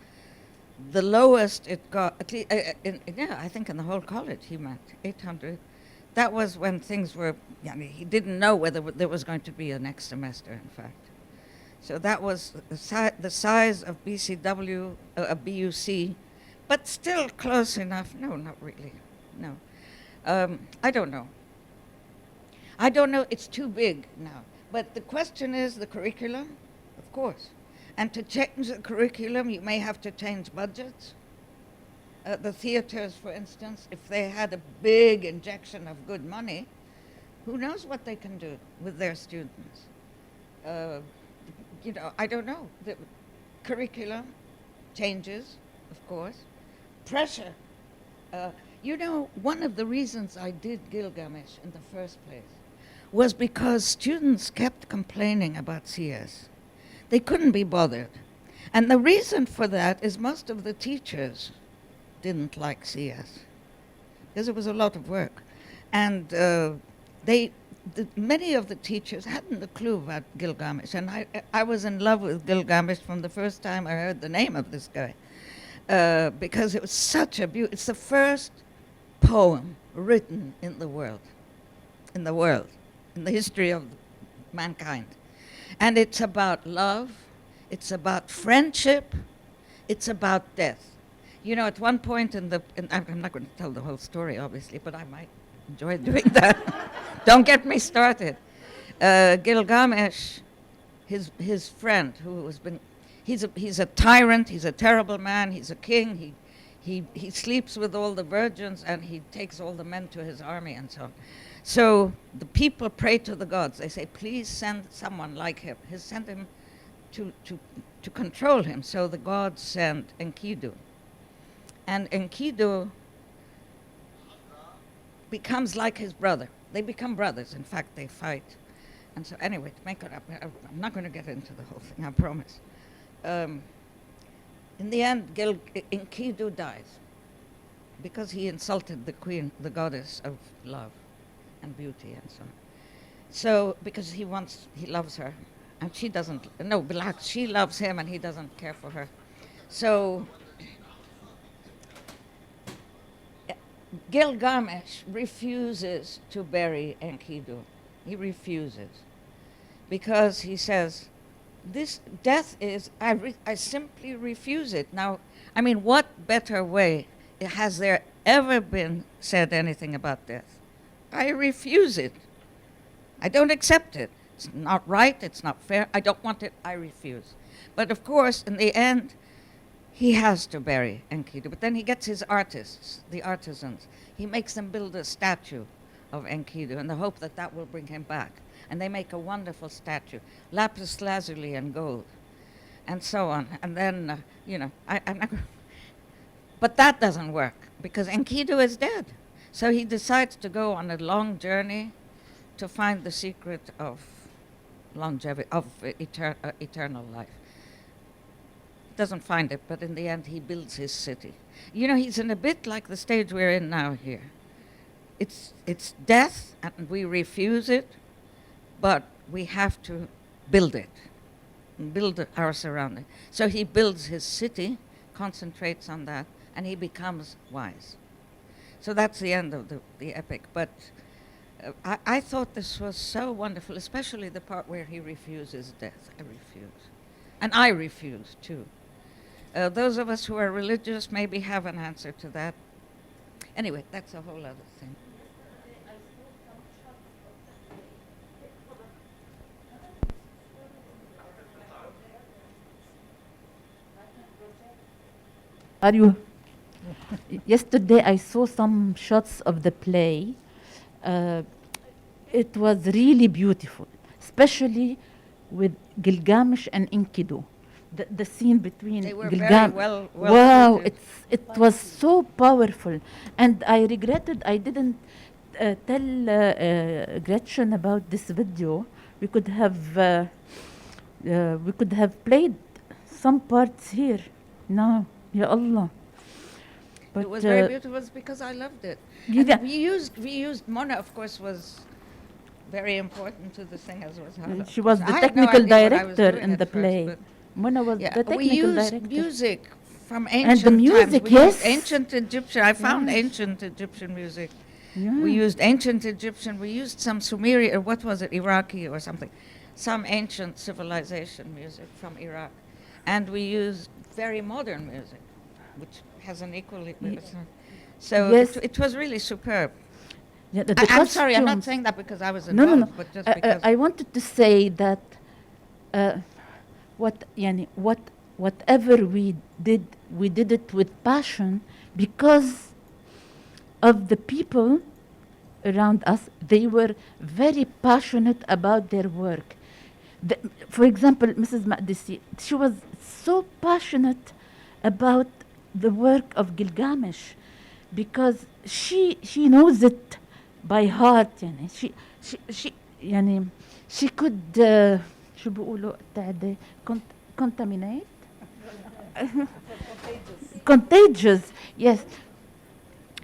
the lowest it got, at least, I think in the whole college he meant 800. That was when things were, he didn't know whether there was going to be a next semester, in fact. So that was the size of BCW, BUC, but still close enough. No, not really, no. I don't know. It's too big now. But the question is the curriculum, of course. And to change the curriculum, you may have to change budgets. The theaters, for instance, if they had a big injection of good money, who knows what they can do with their students? I don't know. The curriculum changes, of course. Pressure. One of the reasons I did Gilgamesh in the first place was because students kept complaining about CS. They couldn't be bothered. And the reason for that is most of the teachers didn't like CS because it was a lot of work. And many of the teachers hadn't a clue about Gilgamesh. And I was in love with Gilgamesh from the first time I heard the name of this guy because it was such a beauty. It's the first poem written in the world, in the history of mankind. And it's about love, it's about friendship, it's about death. At one point I'm not going to tell the whole story, obviously, but I might enjoy doing that. Don't get me started. Gilgamesh, his friend, he's a tyrant, he's a terrible man, he's a king, he sleeps with all the virgins, and he takes all the men to his army and so on. So the people pray to the gods. They say, please send someone like him. Send him to control him. So the gods send Enkidu. And Enkidu becomes like his brother. They become brothers. In fact, they fight. And so anyway, to make it up, I'm not going to get into the whole thing, I promise. In the end, Enkidu dies because he insulted the queen, the goddess of love and beauty and so on. So, because he loves her, and she doesn't, no, she loves him and he doesn't care for her. So, Gilgamesh refuses to bury Enkidu. He refuses. Because he says, this death is, I simply refuse it. Now, what better way has there ever been said anything about death? I refuse it. I don't accept it. It's not right, it's not fair, I don't want it, I refuse. But of course, in the end, he has to bury Enkidu. But then he gets his artists, the artisans. He makes them build a statue of Enkidu in the hope that that will bring him back. And they make a wonderful statue, lapis lazuli and gold, and so on. And then, I'm not but that doesn't work because Enkidu is dead. So he decides to go on a long journey to find the secret of longevity, of eternal life. Doesn't find it, but in the end he builds his city. He's in a bit like the stage we're in now here. It's death, and we refuse it, but we have to build it, build our surrounding. So he builds his city, concentrates on that, and he becomes wise. So that's the end of the epic. But I thought this was so wonderful, especially the part where he refuses death. I refuse. And I refuse, too. Those of us who are religious maybe have an answer to that. Anyway, that's a whole other thing. Are you? Yesterday I saw some shots of the play. It was really beautiful, especially with Gilgamesh and Enkidu. The scene between They were Gilgamesh. very well Wow, suited. it was so powerful, and I regretted I didn't tell Gretchen about this video. We could have played some parts here. No, Ya Allah. But, it was very beautiful because I loved it. You And got- we used Mona, of course, was very important to the singers was Hala. She was the I had no technical idea what I was director doing in at the first, play. but Mona was yeah, the we technical used director. music from And ancient the times. music, We used yes. ancient Egyptian. I found Yes. ancient Egyptian music. Yeah. We used ancient Egyptian. We used some Sumerian, what was it, Iraqi or something, some ancient civilization music from Iraq, and we used very modern music, which has an equally. So Yes. it was really superb. Yeah, the I'm sorry, I'm not costumes- saying that because I was No, involved, no, no. but just because. I wanted to say that whatever we did it with passion because of the people around us. They were very passionate about their work. For example, Mrs. Makdisi, she was so passionate about the work of Gilgamesh because she knows it by heart. يعني she يعني she could شو بيقولوا التعدي contaminate contagious. Yes,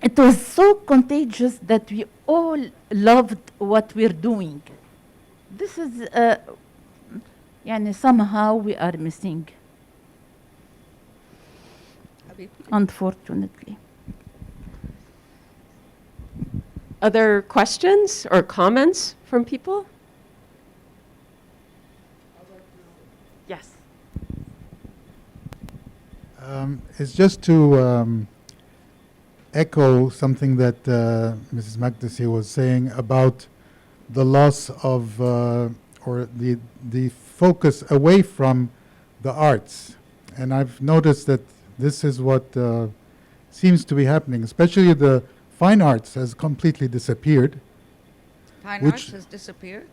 it was so contagious that we all loved what we're doing. This is يعني somehow we are missing, unfortunately. Other questions or comments from people? Yes. It's just to echo something that Mrs. Makdisi was saying about the loss of or the focus away from the arts. And I've noticed that this is what seems to be happening, especially the fine arts has completely disappeared. Fine which- arts has disappeared.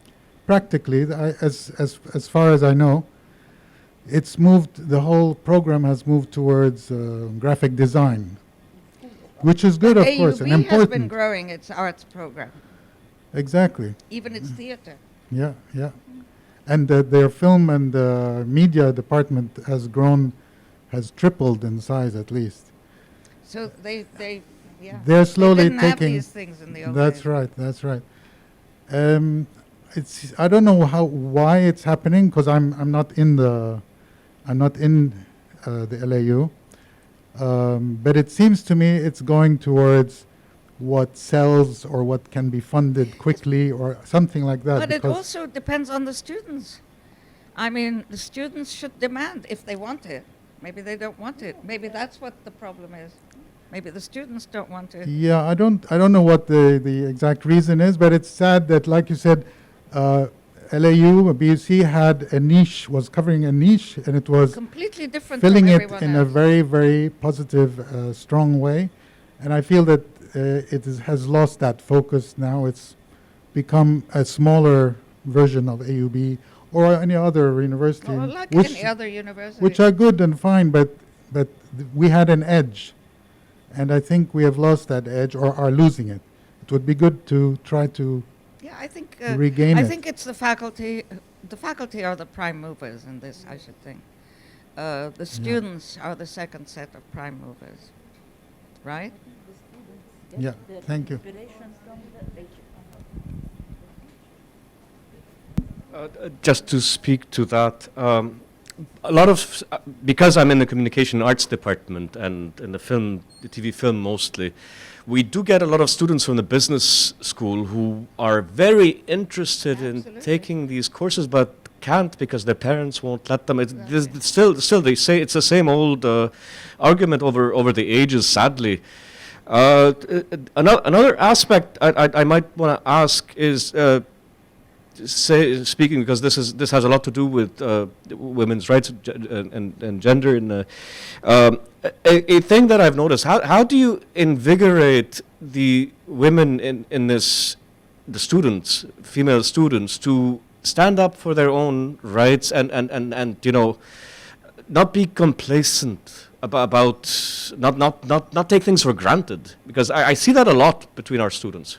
Practically, as far as I know, it's moved. The whole program has moved towards graphic design, which is good, of course, and AUB has been important. growing its arts program, Exactly. even its theater. Yeah, yeah. And their film and media department has grown, has tripled in size at least. So they yeah. They're slowly they didn't have taking. these things in the old That's days. right. That's right. It's I don't know why it's happening because I'm not in the LAU, but it seems to me it's going towards what sells or what can be funded quickly or something like that. But it because- also depends on the students. I mean, the students should demand if they want it. Maybe they don't want it. Maybe that's what the problem is. Maybe the students don't want it. Yeah, I don't know what the exact reason is, but it's sad that, like you said, LAU, BUC had a niche, was covering a niche, and it was Completely different filling from it everyone in else. a very, very positive, strong way. And I feel that has lost that focus now. It's become a smaller version of AUB or any other university, Well, like which, any other university. which are good and fine, but we had an edge. And I think we have lost that edge or are losing it. It would be good to try to Yeah, I think regain I it. think it's the faculty. The faculty are the prime movers in this, I should think. The students are the second set of prime movers, right? Yeah, thank you. Just to speak to that, a lot of, because I'm in the communication arts department and in the TV film mostly, we do get a lot of students from the business school who are very interested in Absolutely. taking these courses, but can't because their parents won't let them. It's still they say it's the same old argument over the ages, sadly. Another aspect I might want to ask is, speaking because this has a lot to do with women's rights and gender. And a thing that I've noticed: how do you invigorate the women in this, the students, female students, to stand up for their own rights and not be complacent about not take things for granted, because I see that a lot between our students.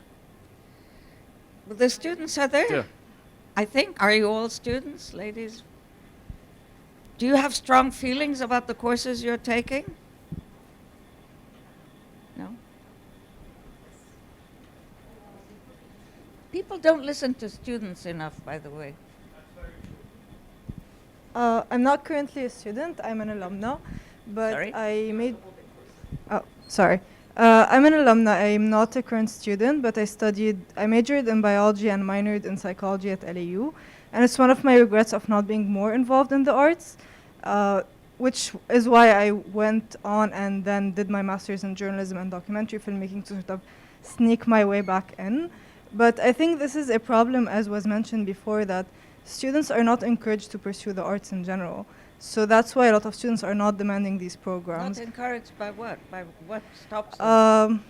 But the students are there. Yeah. I think. Are you all students, ladies? Do you have strong feelings about the courses you're taking? No? People don't listen to students enough, by the way. I'm not currently a student. I'm an alumna, but Sorry? I made. Oh, sorry. I'm an alumna. I'm not a current student, but I majored in biology and minored in psychology at LAU. And it's one of my regrets of not being more involved in the arts, which is why I went on and then did my master's in journalism and documentary filmmaking to sort of sneak my way back in. But I think this is a problem, as was mentioned before, that students are not encouraged to pursue the arts in general. So that's why a lot of students are not demanding these programs. Not encouraged by what? By what stops them?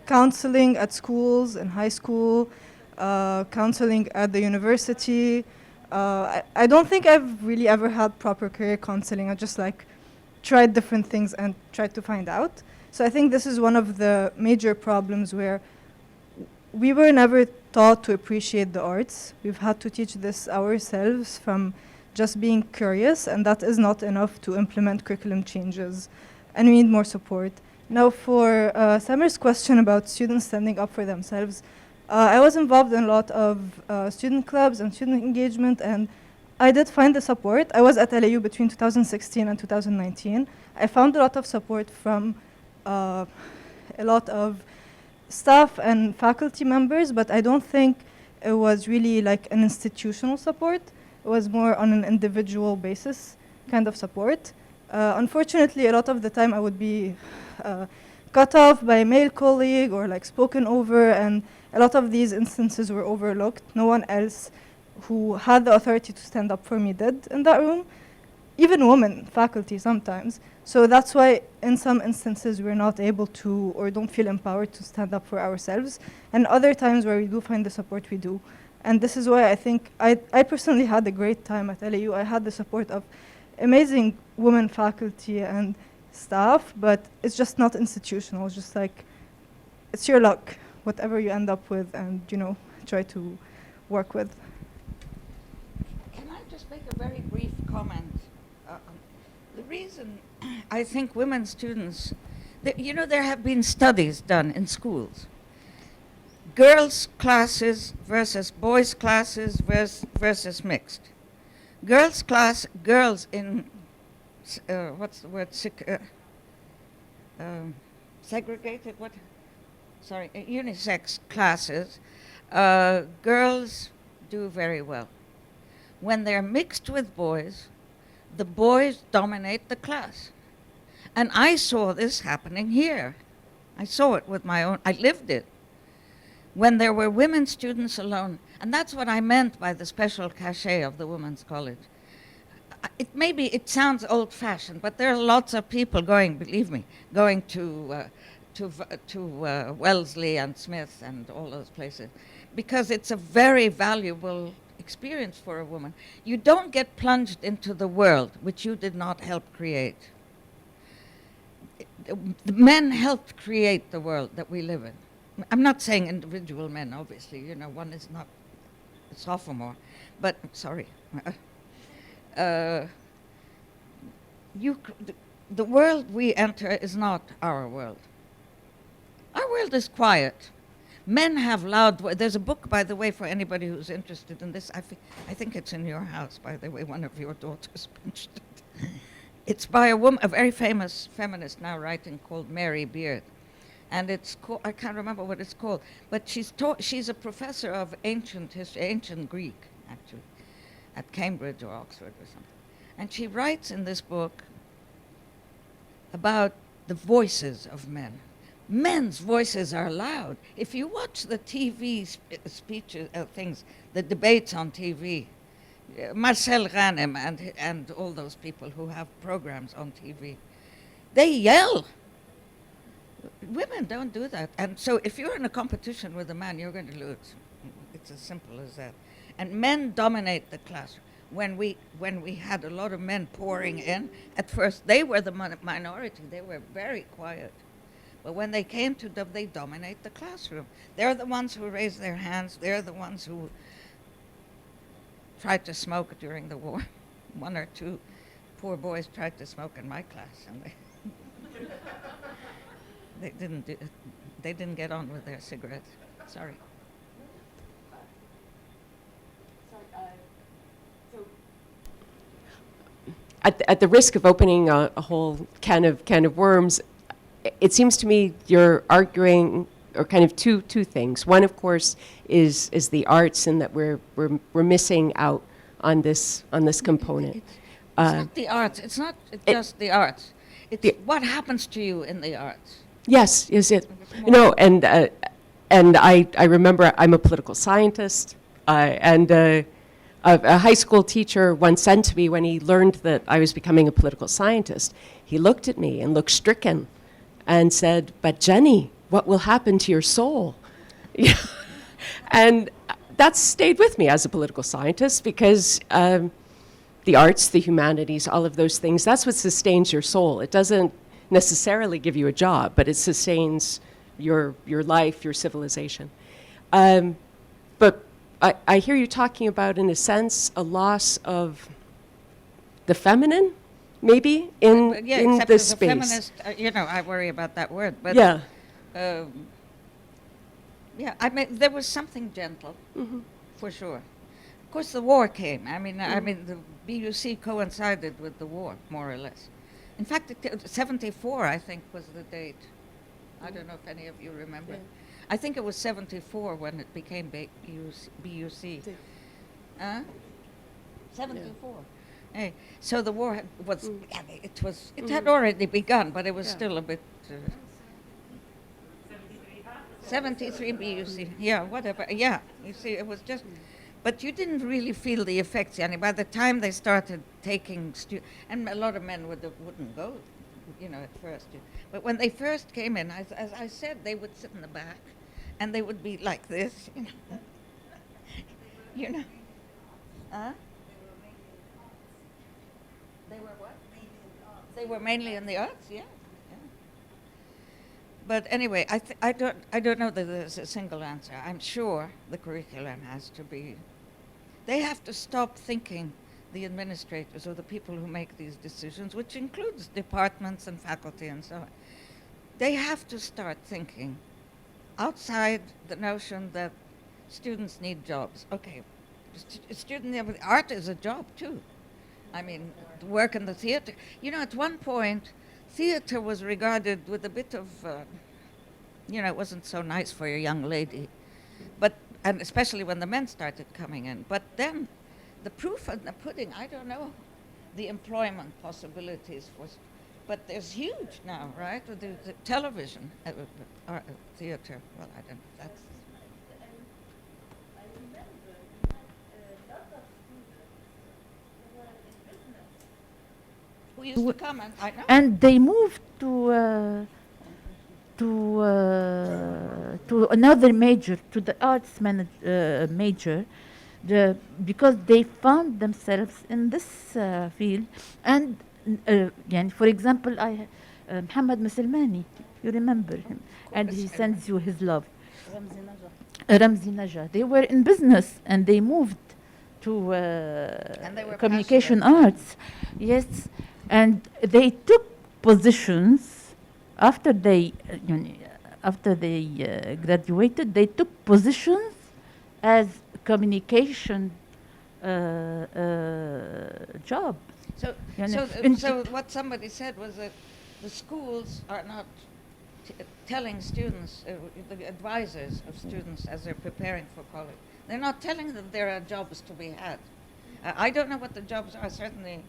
Counseling at schools and high school, counseling at the university. I don't think I've really ever had proper career counseling. I just tried different things and tried to find out. So I think this is one of the major problems where we were never taught to appreciate the arts. We've had to teach this ourselves from just being curious, and that is not enough to implement curriculum changes. And we need more support. Now for Samir's question about students standing up for themselves, I was involved in a lot of student clubs and student engagement, and I did find the support. I was at LAU between 2016 and 2019. I found a lot of support from a lot of staff and faculty members, but I don't think it was really like an institutional support. It was more on an individual basis kind of support. Unfortunately, a lot of the time I would be cut off by a male colleague or spoken over, and a lot of these instances were overlooked. No one else who had the authority to stand up for me did in that room, even women, faculty sometimes. So that's why in some instances we're not able to or don't feel empowered to stand up for ourselves, and other times where we do find the support, we do. And this is why I think I personally had a great time at LAU. I had the support of amazing women faculty and staff, but it's just not institutional. It's just it's your luck, whatever you end up with, and try to work with. Can I just make a very brief comment? The reason I think women students, there have been studies done in schools. Girls' classes versus boys' classes versus mixed. Girls in, what's the word, segregated, what? Sorry, unisex classes, girls do very well. When they're mixed with boys, the boys dominate the class. And I saw this happening here. I saw it with my own, I lived it. When there were women students alone, and that's what I meant by the special cachet of the Women's College. It sounds old-fashioned, but there are lots of people believe me, going to Wellesley and Smith and all those places, because it's a very valuable experience for a woman. You don't get plunged into the world which you did not help create. The men helped create the world that we live in. I'm not saying individual men, obviously, one is not a sophomore, but sorry. The world we enter is not our world. Our world is quiet. Men have loud there's a book, by the way, for anybody who's interested in this. I think it's in your house, by the way, one of your daughters mentioned it. It's by a woman, a very famous feminist now writing, called Mary Beard. And it's called, I can't remember what it's called, but she's a professor of ancient history, ancient Greek, actually, at Cambridge or Oxford or something. And she writes in this book about the voices of men. Men's voices are loud. If you watch the TV speeches, things, the debates on TV, Marcel Ghanem and all those people who have programs on TV, they yell. Women don't do that. And so if you're in a competition with a man, you're going to lose. It's as simple as that. And men dominate the classroom. When we had a lot of men pouring in, at first they were the minority. They were very quiet. But when they came to them, they dominate the classroom. They're the ones who raise their hands. They're the ones who tried to smoke during the war. One or two poor boys tried to smoke in my class, and they didn't get on with their cigarettes. Sorry. at the risk of opening a whole can of worms, it seems to me you're arguing, or kind of two things. One, of course, is the arts, and that we're missing out on this component. It's not the arts. It's not just the arts. It's what happens to you in the arts. Yes, is it? No, and I remember I'm a political scientist, and a high school teacher once said to me when he learned that I was becoming a political scientist, he looked at me and looked stricken and said, "But Jenny, what will happen to your soul?" And that's stayed with me as a political scientist, because the arts, the humanities, all of those things, that's what sustains your soul. It doesn't necessarily give you a job, but it sustains your life, your civilization. But I hear you talking about, in a sense, a loss of the feminine, maybe, in except this as a space. feminist, I worry about that word. But Yeah. I mean, there was something gentle, for sure. Of course, the war came. I mean, the BUC coincided with the war, more or less. In fact, 74, I think, was the date. I don't know if any of you remember. Yeah. I think it was 74 when it became BUC. 74. Hey, so the war was, it had already begun, but it was still a bit... 73 BUC, yeah, whatever, yeah. You see, it was just... But you didn't really feel the effects, Yani. By the time they started taking and a lot of men wouldn't go, at first. But when they first came in, as I said, they would sit in the back, and they would be like this, Huh? They were what? They were mainly in the arts, yeah. But anyway, I don't know that there's a single answer. I'm sure the curriculum has to be. They have to stop thinking, the administrators or the people who make these decisions, which includes departments and faculty and so on. They have to start thinking outside the notion that students need jobs. Okay, art is a job too. I mean, work in the theater. At one point, theater was regarded with a bit of, it wasn't so nice for a young lady, and especially when the men started coming in. But then, the proof of the pudding, I don't know, the employment possibilities but there's huge now, right? With the television, theater. Well, I don't know. That's. Who used to come and I know. And they moved to another major, to the arts major, because they found themselves in this field. And for example, Mohammed Musulmani, you remember him, and he sends you his love. Ramzi Najah. They were in business and they moved to communication arts. Yes, and they took positions after they graduated. They took positions as communication job. So what somebody said was that the schools are not telling students, the advisors of students as they're preparing for college, they're not telling them there are jobs to be had. I don't know what the jobs are. Certainly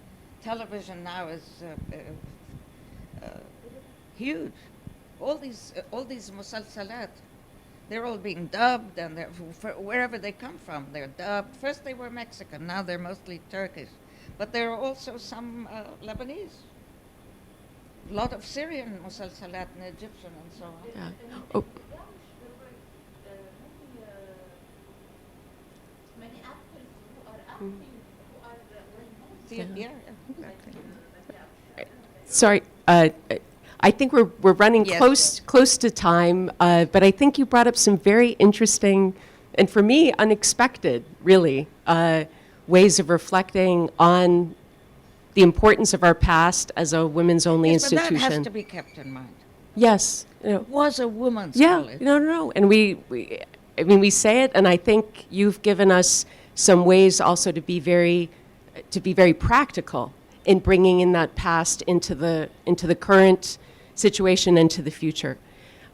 television now is huge. All these musalsalat, they're all being dubbed, and wherever they come from, they're dubbed. First they were Mexican, now they're mostly Turkish. But there are also some Lebanese. A lot of Syrian musalsalat and Egyptian and so on. Yeah. Oh. Many actors who are acting, who are Yeah, exactly. Sorry, I think we're running Yes, close to time, but I think you brought up some very interesting, and for me, unexpected, really, ways of reflecting on the importance of our past as a women's-only institution. But that has to be kept in mind. Yes. It was a woman's Yeah, college. no. And we say it, and I think you've given us some ways also to be very practical in bringing in that past into the current situation and to the future.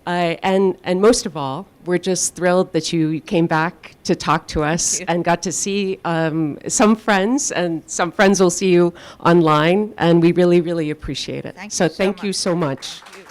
And most of all, we're just thrilled that you came back to talk to us and got to see some friends, and some friends will see you online, and we really, really appreciate it. Thank you So so thank you much. so much. Thank you.